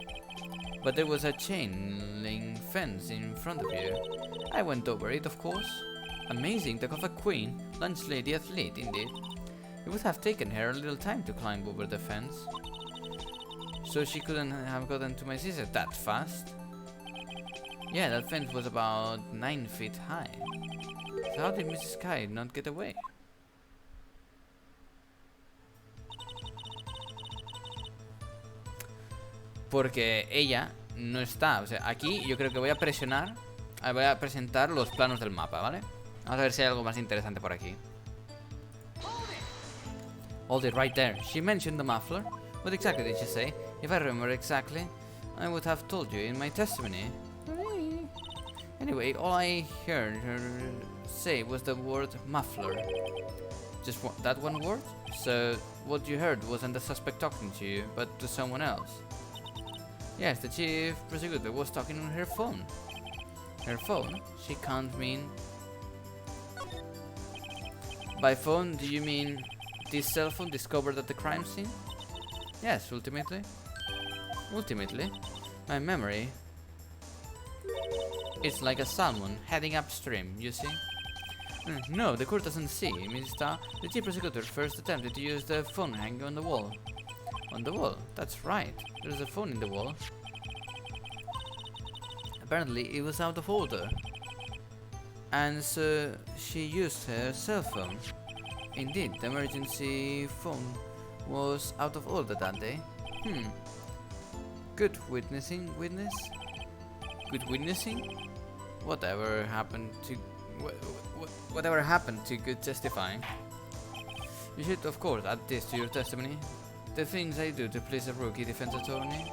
But there was a chain link fence in front of you. I went over it, of course. Amazing, talk of a queen, lunch lady athlete, indeed. It would have taken her a little time to climb over the fence. So she couldn't have gotten to my sister that fast? Yeah, that fence was about 9 feet high. So how did Mrs. Kite not get away? Porque ella no está, o sea, aquí yo creo que voy a presionar, voy a presentar los planos del mapa, ¿vale? Vamos a ver si hay algo más interesante por aquí. Hold it right there. She mentioned the muffler. What exactly did she say? If I remember exactly, I would have told you in my testimony. Anyway, all I heard her say was the word muffler. Just that one word? So, what you heard wasn't the suspect talking to you, but to someone else. Yes, the chief prosecutor was talking on her phone. Her phone? She can't mean... By phone, do you mean this cell phone discovered at the crime scene? Yes, ultimately. Ultimately, my memory... It's like a salmon heading upstream, you see? No, the court doesn't see, Mrs. Starr. The chief prosecutor first attempted to use the phone hanging on the wall. On the wall? That's right. There's a phone in the wall. Apparently, it was out of order. And so she used her cell phone. Indeed, the emergency phone was out of order that day. Good witnessing, witness? Good witnessing? Whatever happened to good testifying? You should, of course, add this to your testimony. The things I do to please a rookie defense attorney.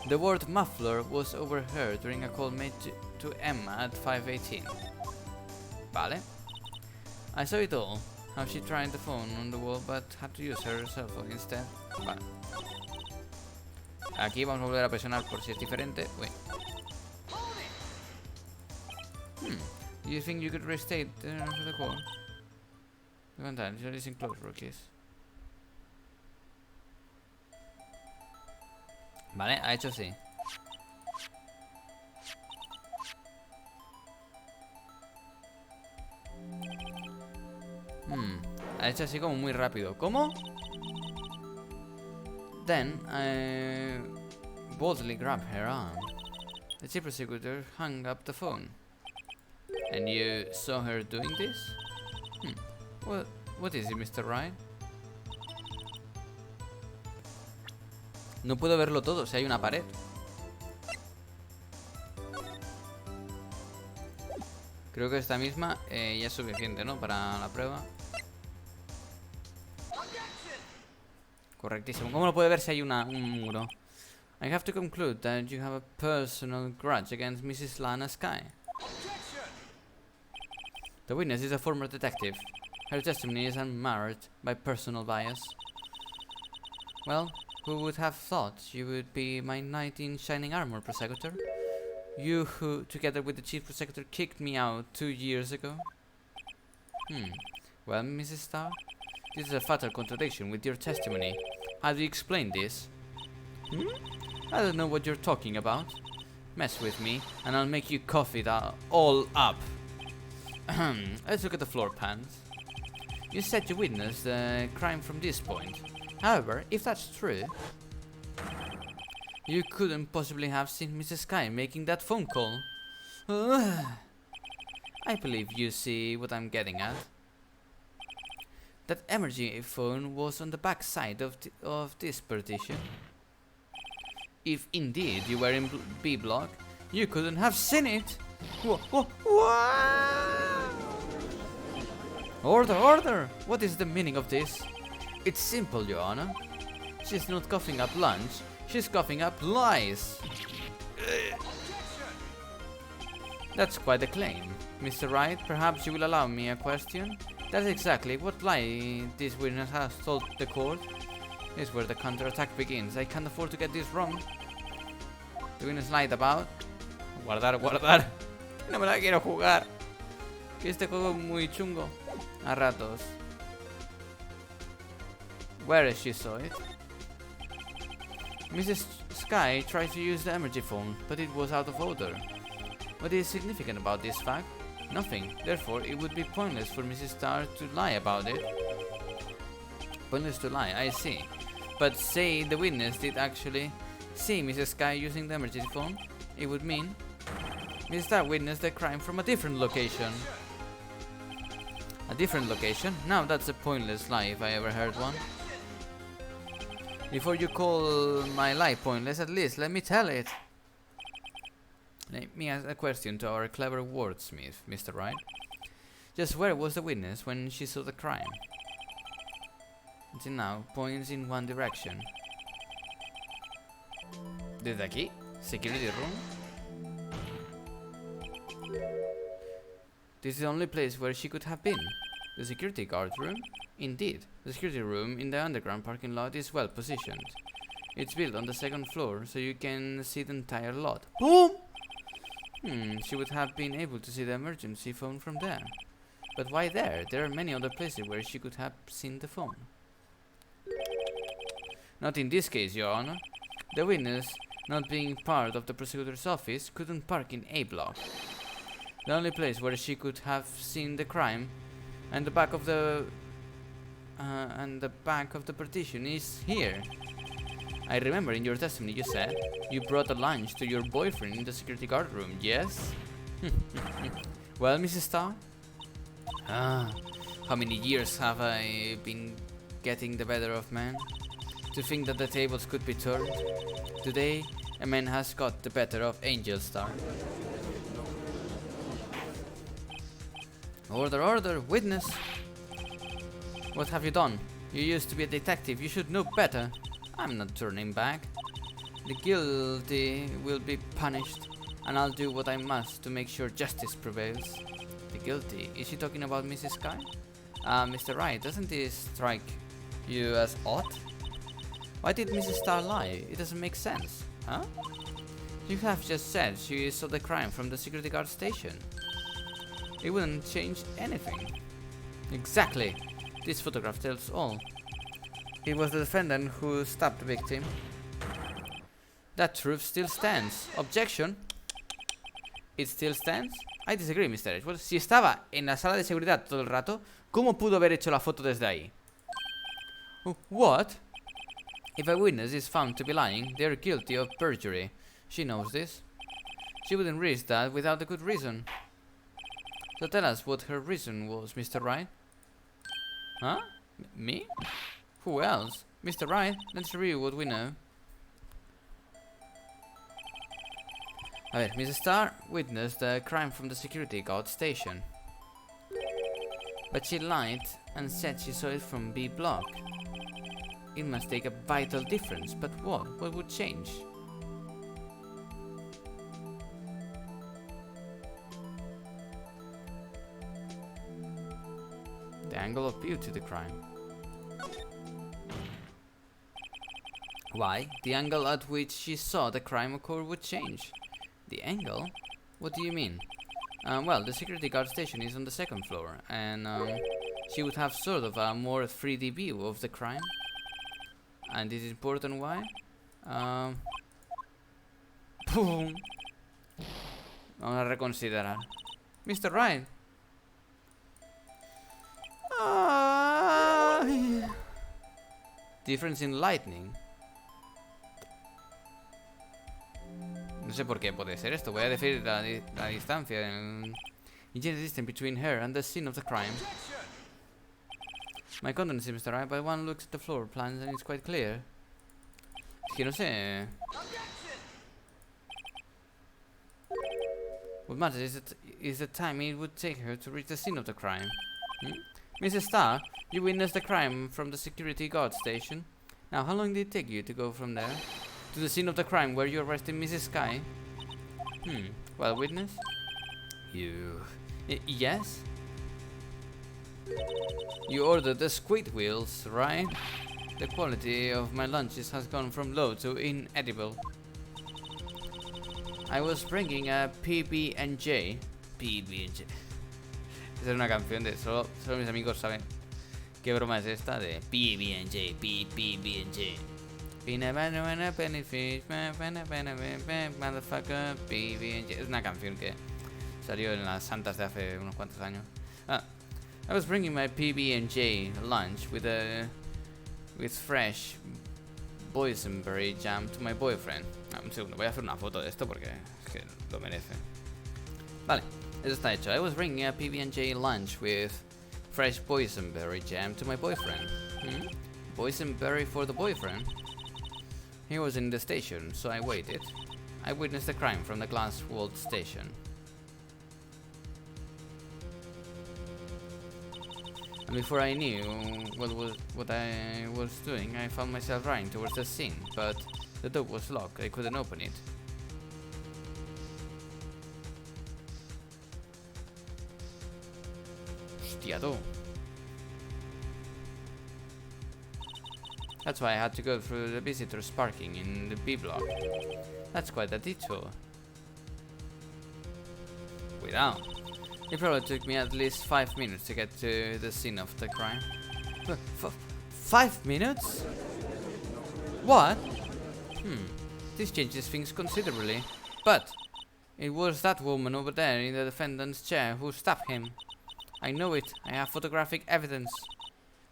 The word muffler was overheard during a call made to Emma at 5:18. Vale. I saw it all. How she tried the phone on the wall but had to use her cell phone instead. Vale. Aquí vamos a volver a presionar por si es diferente. Uy. Do you think you could restate the call? You're listening close, rookies. Vale, ha hecho sí. Ha hecho así como muy rápido. ¿Cómo? Then I boldly grabbed her arm. The chief prosecutor hung up the phone. And you saw her doing this? What is it, Mr. Wright? No puedo verlo todo, si hay una pared. Creo que esta misma ya es suficiente, ¿no? Para la prueba. Correctísimo. ¿Cómo lo puede ver si hay un muro? I have to conclude that you have a personal grudge against Mrs. Lana Sky. The witness is a former detective. Her testimony is unmarred by personal bias. Well, who would have thought you would be my knight in shining armor, prosecutor? You who, together with the chief prosecutor, kicked me out 2 years ago? Well, Mrs. Starr, this is a fatal contradiction with your testimony. How do you explain this? I don't know what you're talking about. Mess with me, and I'll make you cough it all up. Let's look at the floor plans. You said you witnessed the crime from this point. However, if that's true, you couldn't possibly have seen Mrs. Sky making that phone call. I believe you see what I'm getting at. That emergency phone was on the back side of this partition. If indeed you were in B block, you couldn't have seen it. Order, order! What is the meaning of this? It's simple, Your Honor. She's not coughing up lunch, she's coughing up lies. That's quite a claim. Mr. Wright, perhaps you will allow me a question? That's exactly what lie this witness has told the court. This is where the counterattack begins. I can't afford to get this wrong. The witness lied about... Guardar, guardar. No me la quiero jugar. Que este juego es muy chungo. A ratos. Where she saw it? Mrs. Sky tried to use the emergency phone, but it was out of order. What is significant about this fact? Nothing. Therefore, it would be pointless for Mrs. Starr to lie about it. Pointless to lie, I see. But say the witness did actually see Mrs. Sky using the emergency phone, it would mean Mrs. Starr witnessed the crime from a different location. A different location? Now that's a pointless lie if I ever heard one. Before you call my lie pointless, at least let me tell it. Let me ask a question to our clever wordsmith, Mr. Wright. Just where was the witness when she saw the crime? Until now, points in one direction. Desde aquí, security room. This is the only place where she could have been. The security guard room? Indeed, the security room in the underground parking lot is well positioned. It's built on the second floor, so you can see the entire lot. Boom! She would have been able to see the emergency phone from there. But why there? There are many other places where she could have seen the phone. Not in this case, Your Honor. The witness, not being part of the prosecutor's office, couldn't park in A block. The only place where she could have seen the crime and the back of the partition is here. I remember in your testimony you said you brought a lunch to your boyfriend in the security guard room, yes? Well, Mrs. Starr? Ah, how many years have I been getting the better of men? To think that the tables could be turned. Today, a man has got the better of Angel Star. Order, order, witness! What have you done? You used to be a detective, you should know better. I'm not turning back. The guilty will be punished, and I'll do what I must to make sure justice prevails. The guilty? Is she talking about Mrs. Sky? Mr. Wright, doesn't this strike you as odd? Why did Mrs. Starr lie? It doesn't make sense. Huh? You have just said she saw the crime from the security guard station. It wouldn't change anything. Exactly. This photograph tells all. It was the defendant who stabbed the victim. That truth still stands. Objection. It still stands. I disagree, Mr. Edgeworth. Si estaba en la sala de seguridad todo el rato, ¿cómo pudo haber hecho la foto desde ahí? What? If a witness is found to be lying, they are guilty of perjury. She knows this. She wouldn't risk that without a good reason. So tell us what her reason was, Mr. Wright. Huh? Me? Who else? Mr. Wright, let's review what we know. A ver, Mrs. Starr witnessed the crime from the security guard station. But she lied and said she saw it from B block. It must take a vital difference, but what? What would change? The angle of view to the crime. Why? The angle at which she saw the crime occur would change. The angle? What do you mean? Well, the security guard station is on the second floor, and she would have sort of a more 3D view of the crime. And this is important why? Boom. Vamos a reconsiderar. Mr. Wright. Difference in lightning. No sé por qué puede ser esto. Voy a decir la distancia. Inches distance between her and the scene of the crime. My condolences, Mr. Wright, but one looks at the floor plans and it's quite clear. Es que no sé. What matters is the time it would take her to reach the scene of the crime. Mrs. Starr, you witnessed the crime from the security guard station. Now, how long did it take you to go from there to the scene of the crime where you arrested Mrs. Sky? Well, witness? You... yes? You ordered the squid wheels, right? The quality of my lunches has gone from low to inedible. I was bringing a PB&J. PB&J. Esa es una canción de... Solo mis amigos saben qué broma es esta de PB&J. PB&J. Penny fish, motherfucker, PB&J. Es una canción que salió en las santas de hace unos cuantos años. I was bringing my PB&J lunch with fresh boysenberry jam to my boyfriend. Un segundo, voy a hacer una foto de esto porque es que lo merece. Vale, eso está hecho. I was bringing a PB&J lunch with fresh boysenberry jam to my boyfriend. Boysenberry for the boyfriend? He was in the station, so I waited. I witnessed the crime from the glass-walled station. And before I knew what I was doing, I found myself running towards the scene, but the door was locked. I couldn't open it. Hostia, tú. That's why I had to go through the visitors' parking in the B block. That's quite a detour. Without. It probably took me at least 5 minutes to get to the scene of the crime. 5 minutes? What? This changes things considerably. But it was that woman over there in the defendant's chair who stabbed him. I know it. I have photographic evidence.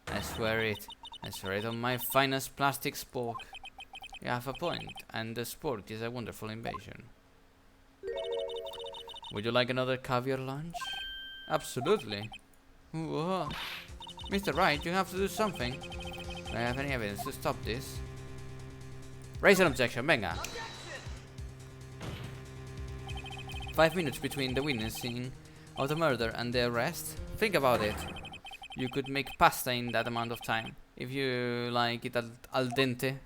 I swear it. I swear it on my finest plastic spork. You have a point, and the spork is a wonderful invention. Would you like another caviar lunch? Absolutely. Whoa. Mr. Wright, you have to do something. Do I have any evidence to stop this? Raise an objection, venga. 5 minutes between the witnessing of the murder and the arrest? Think about it. You could make pasta in that amount of time, if you like it al dente.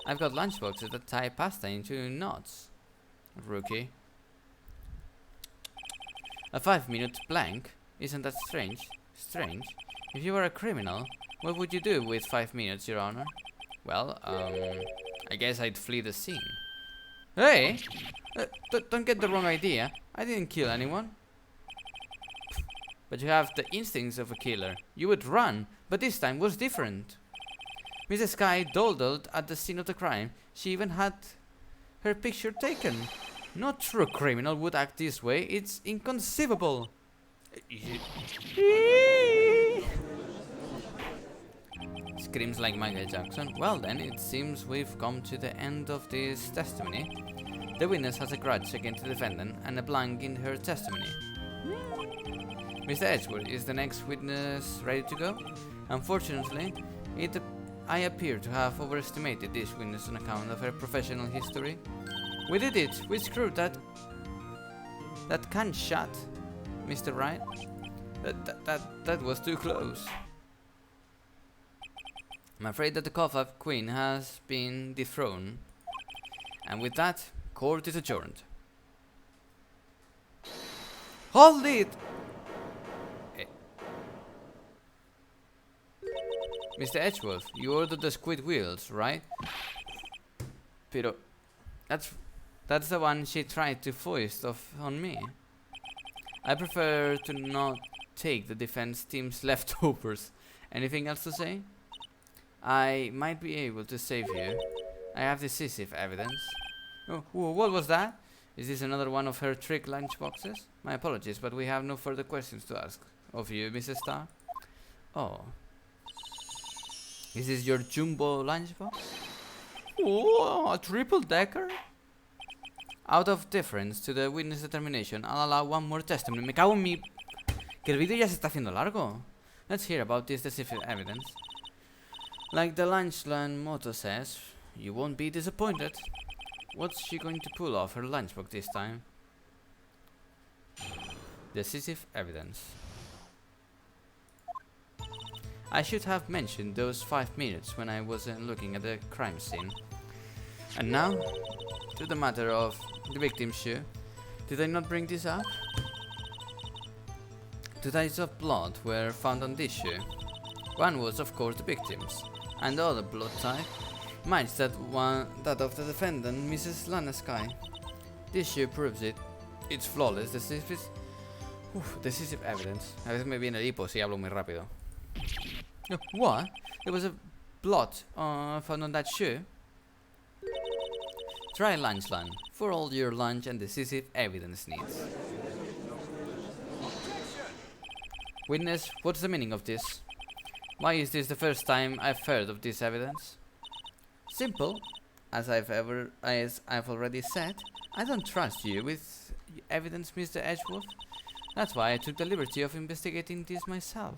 I've got lunchboxes that tie pasta into knots. Rookie. A 5-minute blank? Isn't that strange? Strange? If you were a criminal, what would you do with 5 minutes, Your Honor? Well, I guess I'd flee the scene. Hey! Don't get the wrong idea. I didn't kill anyone. But you have the instincts of a killer. You would run, but this time was different. Mrs. Sky dawdled at the scene of the crime. She even had her picture taken. No true criminal would act this way. It's inconceivable. Screams like Michael Jackson. Well then, it seems we've come to the end of this testimony. The witness has a grudge against the defendant and a blank in her testimony. Mr. Edgeworth, is the next witness ready to go? Unfortunately, I appear to have overestimated this witness on account of her professional history. We did it! We screwed that can shut, Mr. Wright. That was too close. I'm afraid that the Coffee Queen has been dethroned. And with that, court is adjourned. Hold it! Mr. Edgeworth, you ordered the squid wheels, right? Pero that's the one she tried to foist off on me. I prefer to not take the defense team's leftovers. Anything else to say? I might be able to save you. I have decisive evidence. Oh, what was that? Is this another one of her trick lunchboxes? My apologies, but we have no further questions to ask of you, Mrs. Starr. Oh. Is this your jumbo lunchbox? Oh, a triple-decker? Out of deference to the witness determination, I'll allow one more testimony. Me cago en mi... Que el vídeo ya se está haciendo largo. Let's hear about this specific evidence. Like the Lunchland motto says, you won't be disappointed. What's she going to pull off her lunchbox this time? Decisive evidence. I should have mentioned those 5 minutes when I wasn't looking at the crime scene. And now, to the matter of the victim's shoe. Did I not bring this up? 2 ties of blood were found on this shoe. One was, of course, the victim's, and the other blood type matched that of the defendant, Mrs. Lana Sky. This shoe proves it. It's flawless. Decisive evidence. A veces me viene el hipo si hablo muy rápido. What? There was a blood found on that shoe? Try Lunchland for all your lunch and decisive evidence needs. Witness, what's the meaning of this? Why is this the first time I've heard of this evidence? Simple. As I've already said, I don't trust you with evidence, Mr. Edgeworth. That's why I took the liberty of investigating this myself.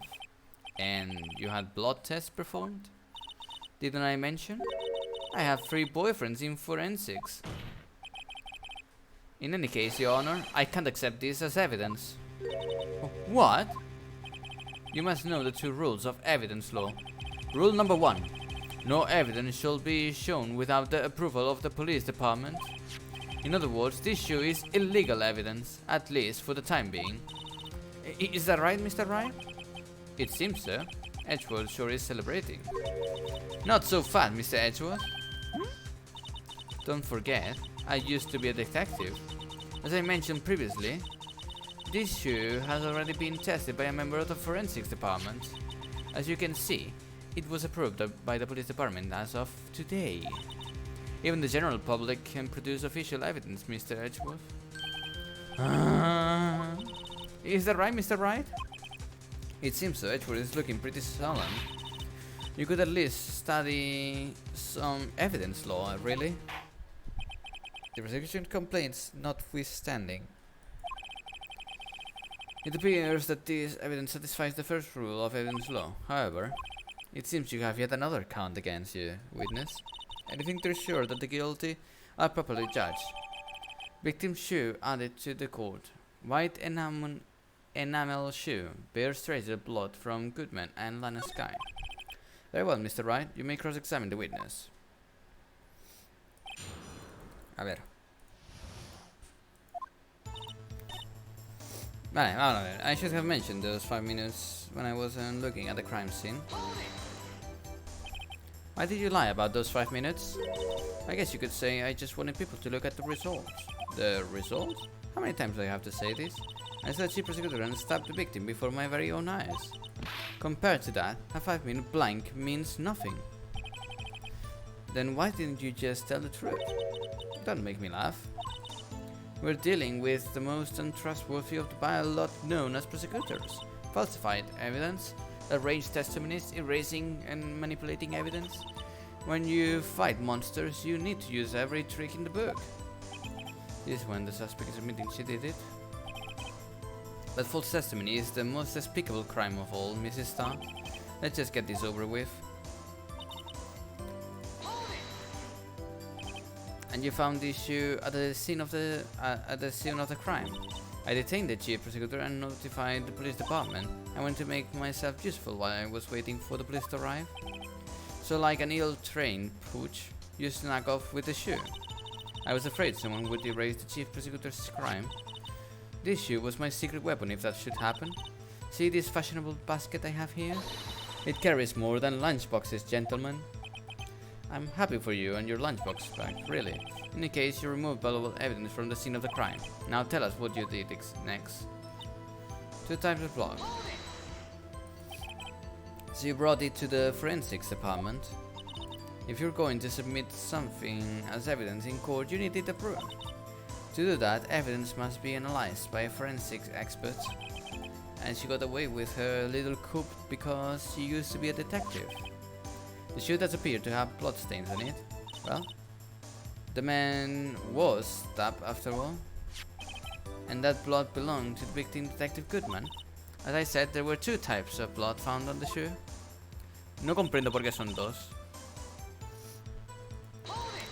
And you had blood tests performed? Didn't I mention? I have 3 boyfriends in forensics. In any case, Your Honor, I can't accept this as evidence. What? You must know the 2 rules of evidence law. Rule number 1. No evidence shall be shown without the approval of the police department. In other words, this shoe is illegal evidence, at least for the time being. Is that right, Mr. Wright? It seems so. Edgeworth sure is celebrating. Not so fast, Mr. Edgeworth. Don't forget, I used to be a detective. As I mentioned previously, this shoe has already been tested by a member of the forensics department. As you can see, it was approved by the police department as of today. Even the general public can produce official evidence, Mr. Edgeworth. Is that right, Mr. Wright? It seems so. Edgeworth is looking pretty solemn. You could at least study some evidence law, really? The prosecution complaints notwithstanding. It appears that this evidence satisfies the first rule of evidence law. However, it seems you have yet another count against you, witness. Anything to ensure that the guilty are properly judged. Victim's shoe added to the court. White enamel shoe bears traces of blood from Goodman and Lana Sky. Very well, Mr. Wright. You may cross-examine the witness. A ver. Vale, vamos a ver. I should have mentioned those 5 minutes when I wasn't looking at the crime scene. Why did you lie about those 5 minutes? I guess you could say I just wanted people to look at the results. The results? How many times do I have to say this? I saw the chief prosecutor and stabbed the victim before my very own eyes. Compared to that, a 5-minute blank means nothing. Then why didn't you just tell the truth? Don't make me laugh. We're dealing with the most untrustworthy of the by a lot known as prosecutors. Falsified evidence, arranged testimonies, erasing and manipulating evidence. When you fight monsters, you need to use every trick in the book. This is when the suspect is admitting she did it. But false testimony is the most despicable crime of all, Mrs. Starr. Let's just get this over with. And you found the issue at the scene of the crime. I detained the chief prosecutor and notified the police department. I wanted to make myself useful while I was waiting for the police to arrive. So like an ill-trained pooch, you snuck off with the shoe. I was afraid someone would erase the chief prosecutor's crime. This shoe was my secret weapon if that should happen. See this fashionable basket I have here? It carries more than lunchboxes, gentlemen. I'm happy for you and your lunchbox bag, really. In any case, you removed valuable evidence from the scene of the crime. Now tell us what you did next. 2 types of blood. So you brought it to the forensics department. If you're going to submit something as evidence in court, you need it approved. To do that, evidence must be analyzed by a forensics expert. And she got away with her little coup because she used to be a detective. The shoe does appear to have bloodstains on it. Well, the man was stabbed after all. And that blood belonged to the victim, Detective Goodman. As I said, there were 2 types of blood found on the shoe. No comprendo por qué son 2.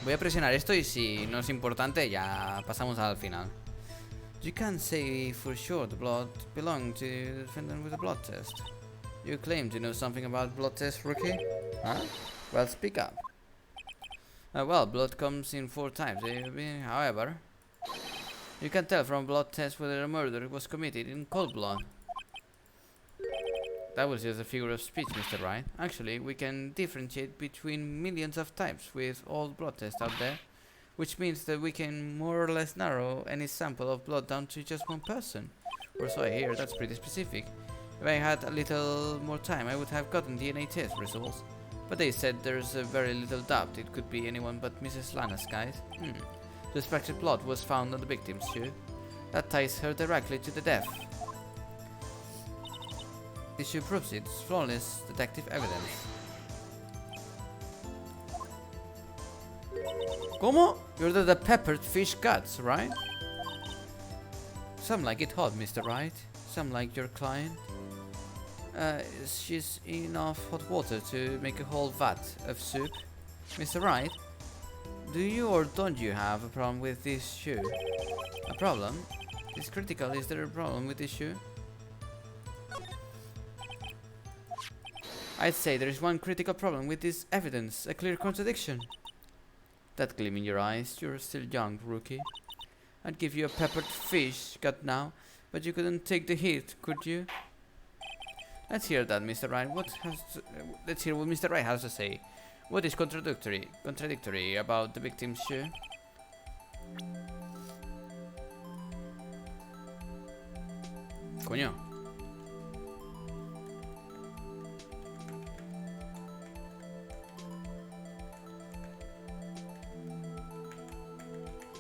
Voy a presionar esto y si no es importante ya pasamos al final. You can't say for sure the blood belonged to the defendant with the blood test. You claim to know something about blood tests, rookie? Huh? Well, speak up. Well, blood comes in 4 types. However, you can tell from blood test whether a murder was committed in cold blood. That was just a figure of speech, Mr. Wright. Actually, we can differentiate between millions of types with all blood tests out there, which means that we can more or less narrow any sample of blood down to just 1 person. Or so I hear. That's pretty specific. If I had a little more time, I would have gotten DNA test results. But they said there's a very little doubt it could be anyone but Mrs. Lana Sky. Suspected blood was found on the victim's shoe. That ties her directly to the death. This shoe proves it's flawless detective evidence. ¿Cómo? You ordered the peppered fish guts, right? Some like it hot, Mr. Wright. Some like your client. She's enough hot water to make a whole vat of soup. Mr. Wright, do you or don't you have a problem with this shoe? A problem? It's critical. Is there a problem with this shoe? I'd say there is one critical problem with this evidence, a clear contradiction. That gleam in your eyes, you're still young, rookie. I'd give you a peppered fish gut now, but you couldn't take the heat, could you? Let's hear that, Mr. Wright. Let's hear what Mr. Wright has to say. What is contradictory about the victim's shoe? Coño.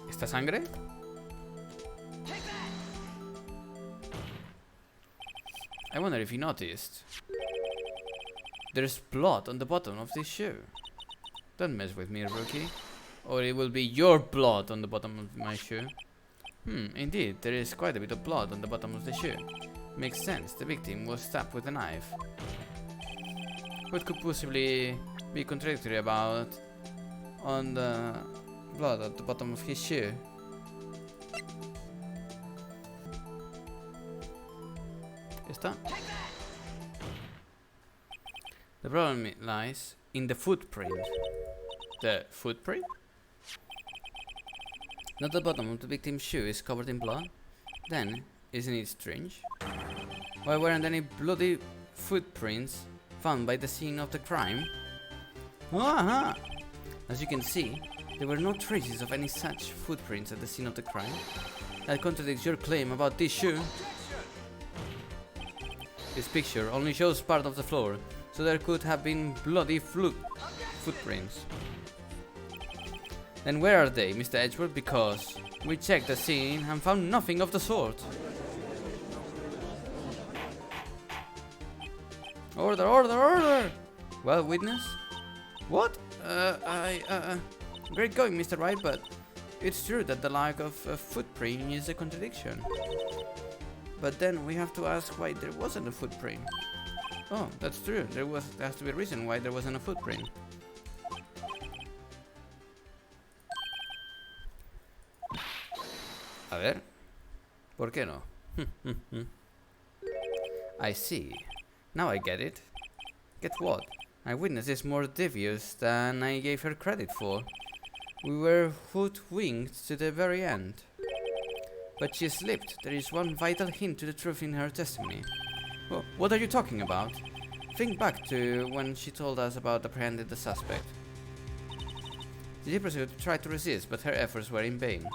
¿Esta sangre? I wonder if you noticed. There's blood on the bottom of this shoe. Don't mess with me, rookie, or it will be your blood on the bottom of my shoe. Indeed, there is quite a bit of blood on the bottom of the shoe. Makes sense. The victim was stabbed with a knife. What could possibly be contradictory about on the blood at the bottom of his shoe? ¿Está? The problem lies in the footprint. The footprint? Not the bottom of the victim's shoe is covered in blood? Then, isn't it strange? Why weren't any bloody footprints found by the scene of the crime? Aha! As you can see, there were no traces of any such footprints at the scene of the crime. That contradicts your claim about this shoe. This picture only shows part of the floor, so there could have been bloody footprints. Then where are they, Mr. Edgeworth? Because we checked the scene and found nothing of the sort. Order, order, order! Well, witness? What? Great going, Mr. Wright, but it's true that the lack of a footprint is a contradiction. But then we have to ask why there wasn't a footprint. Oh, that's true. There has to be a reason why there wasn't a footprint. A ver. ¿Por qué no? I see. Now I get it. Get what? My witness is more devious than I gave her credit for. We were hoodwinked to the very end. But she slipped. There is one vital hint to the truth in her testimony. Oh, what are you talking about? Think back to when she told us about apprehending the suspect. The prosecutor tried to resist, but her efforts were in vain.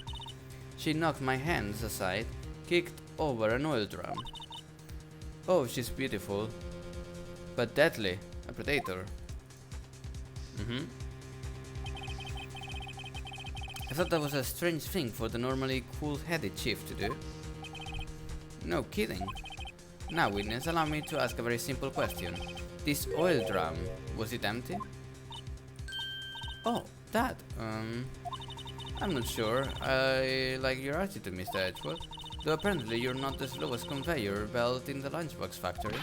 She knocked my hands aside, kicked over an oil drum. Oh, she's beautiful. But deadly. A predator. I thought that was a strange thing for the normally cool-headed chief to do. No kidding. Now, witness, allow me to ask a very simple question. This oil drum, was it empty? Oh, that, I'm not sure. I like your attitude, Mr. Edgeworth. Though apparently you're not the slowest conveyor belt in the lunchbox factory.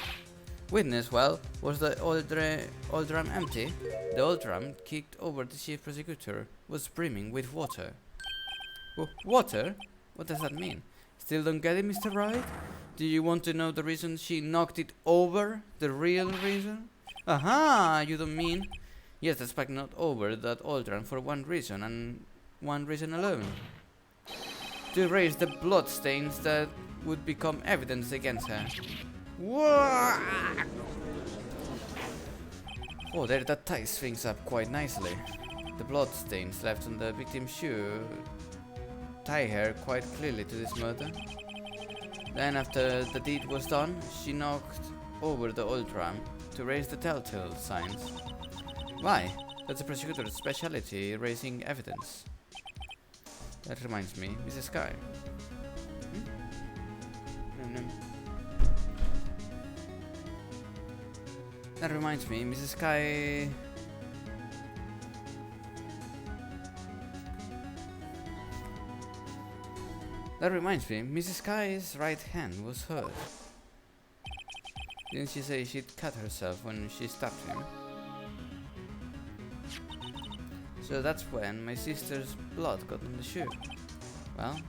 Witness, well, was the oil drum empty? The oil drum, kicked over the chief prosecutor, was brimming with water. Water? What does that mean? Still don't get it, Mr. Wright? Do you want to know the reason she knocked it over? The real reason? Aha! You don't mean? Yes, the spike knocked over that oil drum for one reason, and one reason alone. To erase the blood stains that would become evidence against her. Whoa! Oh, that ties things up quite nicely. The blood stains left on the victim's shoe tie her quite clearly to this murder. Then, after the deed was done, she knocked over the oil drum to raise the telltale signs. Why? That's the prosecutor's specialty, raising evidence. That reminds me, Mrs. Sky. That reminds me, Mrs. Sky. That reminds me, Mrs. Sky's right hand was hurt. Didn't she say she'd cut herself when she stabbed him? So that's when my sister's blood got on the shoe. Well,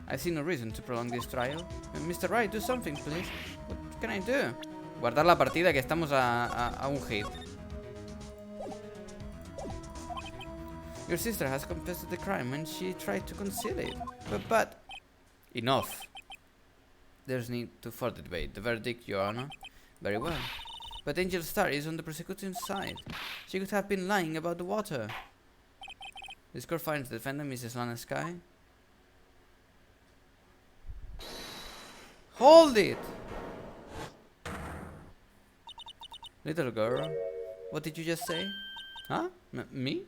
I see no reason to prolong this trial. Mr. Wright, do something, please. What can I do? Guardar la partida, que estamos a un hit. Your sister has confessed to the crime and she tried to conceal it. But... Enough. There's need to further debate. The verdict, Your Honor. Very well. But Angel Star is on the prosecution's side. She could have been lying about the water. This court finds the defendant, Mrs. Lana Sky. Hold it! Little girl, what did you just say? Huh? Me?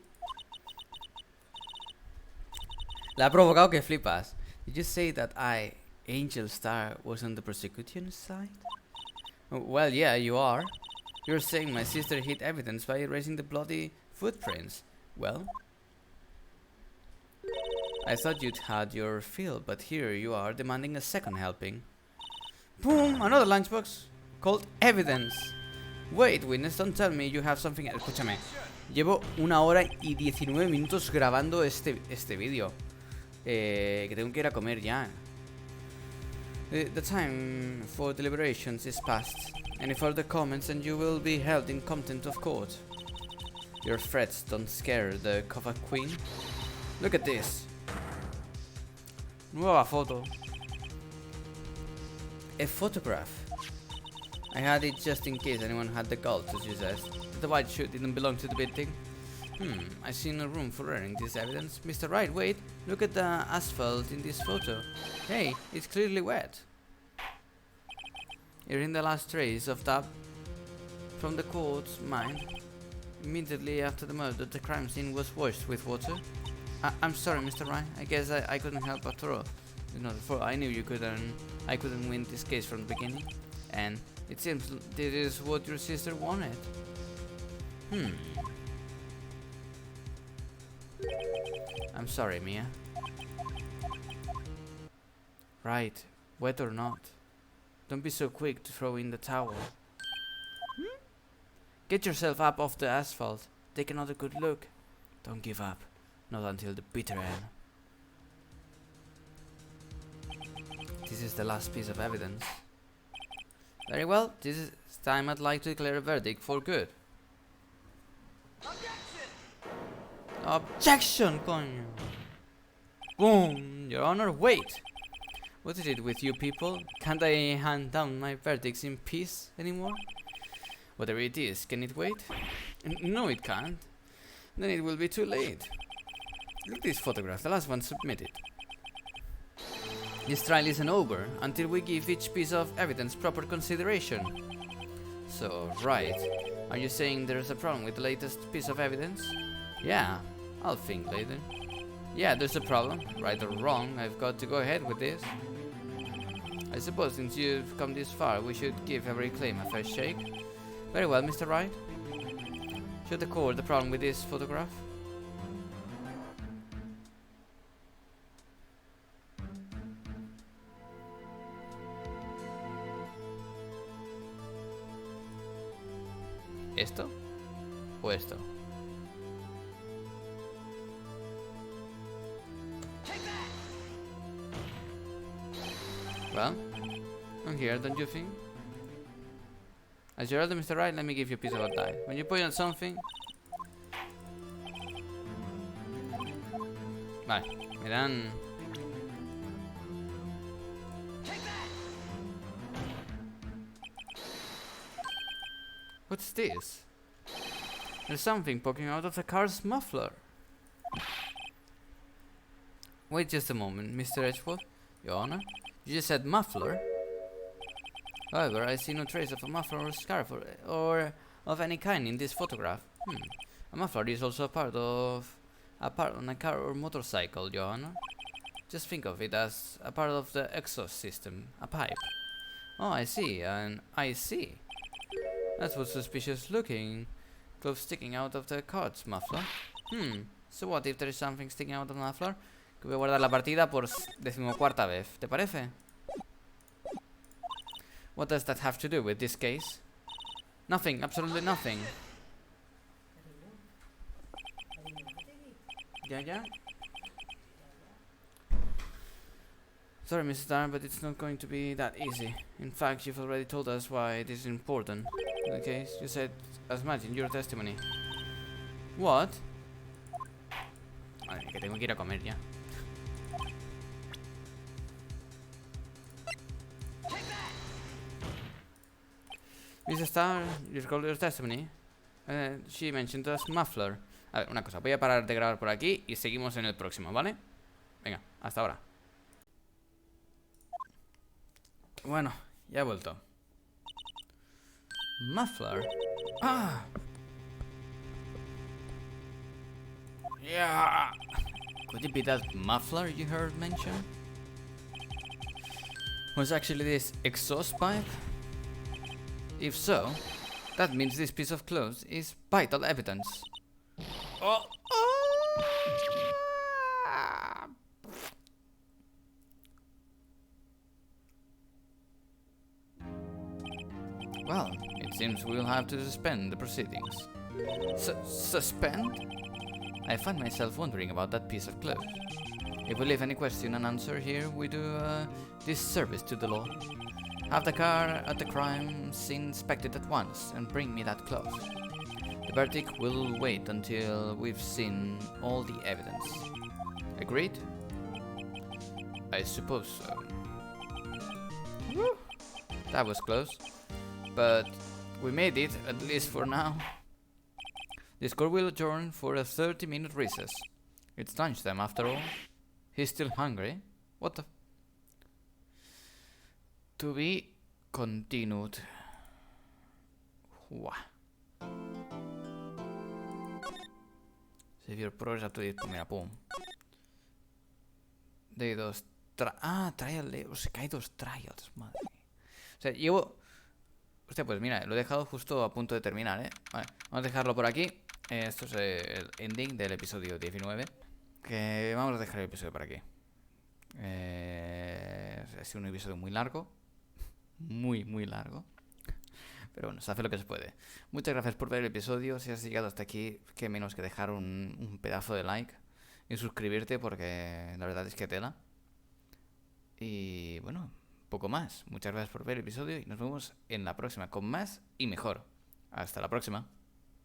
La ha provocado que flipas. Did you say that I, Angel Star, was on the prosecution's side? Well, yeah, you are. You're saying my sister hid evidence by erasing the bloody footprints. Well, I thought you'd had your fill, but here you are demanding a second helping. Boom! Another lunchbox called evidence. Wait, witness, don't tell me you have something. Escúchame. Llevo 1 hora y 19 minutos grabando este vídeo. Que tengo que ir a comer ya. The time for deliberations is past. Any further comments and you will be held in contempt of court. Your threats don't scare the cover queen. Look at this. Nueva foto. A photograph. I had it just in case anyone had the gall to suggest that the white shirt didn't belong to the victim. I see no room for erring this evidence. Mr. Wright, wait. Look at the asphalt in this photo. Hey, it's clearly wet. You're in the last trace of that from the court's mind. Immediately after the murder, the crime scene was washed with water. I'm sorry, Mr. Wright. I guess I couldn't help after all. You know, I knew you couldn't. I couldn't win this case from the beginning, and it seems this is what your sister wanted. I'm sorry, Mia. Right, wet or not, don't be so quick to throw in the towel. Get yourself up off the asphalt. Take another good look. Don't give up. Not until the bitter end. This is the last piece of evidence. Very well, this time I'd like to declare a verdict for good. Objection, coño! Boom! Your Honor, wait! What is it with you people? Can't I hand down my verdicts in peace anymore? Whatever it is, can it wait? No, it can't. Then it will be too late. Look at this photograph, the last one submitted. This trial isn't over until we give each piece of evidence proper consideration. So, right. Are you saying there's a problem with the latest piece of evidence? Yeah, I'll think later. Yeah, there's a problem. Right or wrong, I've got to go ahead with this. I suppose since you've come this far, we should give every claim a fair shake. Very well, Mr. Wright. Show the court the problem with this photograph. ¿Esto? ¿O esto? Well, I'm here, don't you think? As your elder, Mr. Wright, let me give you a piece of advice. When you point at something... Vale, me dan... What's this? There's something poking out of the car's muffler. Wait just a moment, Mr. Edgeworth. Your Honor, you just said muffler. However, I see no trace of a muffler or scarf or of any kind in this photograph. A muffler is also a part on a car or motorcycle, Your Honor. Just think of it as a part of the exhaust system, a pipe. Oh, I see, and I see. That's what's suspicious looking. Clothes sticking out of the car's muffler. So what if there is something sticking out of the muffler? Que voy a guardar la partida por 14ª vez. ¿Te parece? What does that have to do with this case? Nothing, absolutely nothing. Yeah? Sorry, Mrs. Darn, but it's not going to be that easy. In fact, you've already told us why it is important. In the case, you said as much in your testimony. What? Vale, que tengo que ir a comer ya. Mrs. Starr, you recall your testimony? She mentioned us muffler. A ver, una cosa, voy a parar de grabar por aquí y seguimos en el próximo, ¿vale? Venga, hasta ahora. Bueno, ya he vuelto. Muffler. Ah. Yeah. Could it be that muffler you heard mentioned? Was actually this exhaust pipe? If so, that means this piece of clothes is vital evidence. Oh. Well, it seems we'll have to suspend the proceedings. Suspend? I find myself wondering about that piece of cloth. If we leave any question unanswered here, we do disservice to the law. Have the car at the crime scene inspected at once and bring me that cloth. The verdict will wait until we've seen all the evidence. Agreed? I suppose so. Woo. That was close. But we made it, at least for now. This court will adjourn for a 30-minute recess. It's lunchtime after all. He's still hungry. What the... To be continued. Wow. Save your progress up to it. Mira, pum. De dos... trial de... O sea, que hay 2 trials, madre mía. O sea, llevo... Hostia, pues mira, lo he dejado justo a punto de terminar, ¿eh? Vale, vamos a dejarlo por aquí. Esto es el ending del episodio 19. Que vamos a dejar el episodio por aquí. Ha sido un episodio muy largo. Muy largo. Pero bueno, se hace lo que se puede. Muchas gracias por ver el episodio. Si has llegado hasta aquí, qué menos que dejar un pedazo de like y suscribirte, porque la verdad es que tela. Y bueno, poco más. Muchas gracias por ver el episodio y nos vemos en la próxima con más y mejor. Hasta la próxima.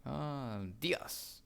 Adiós.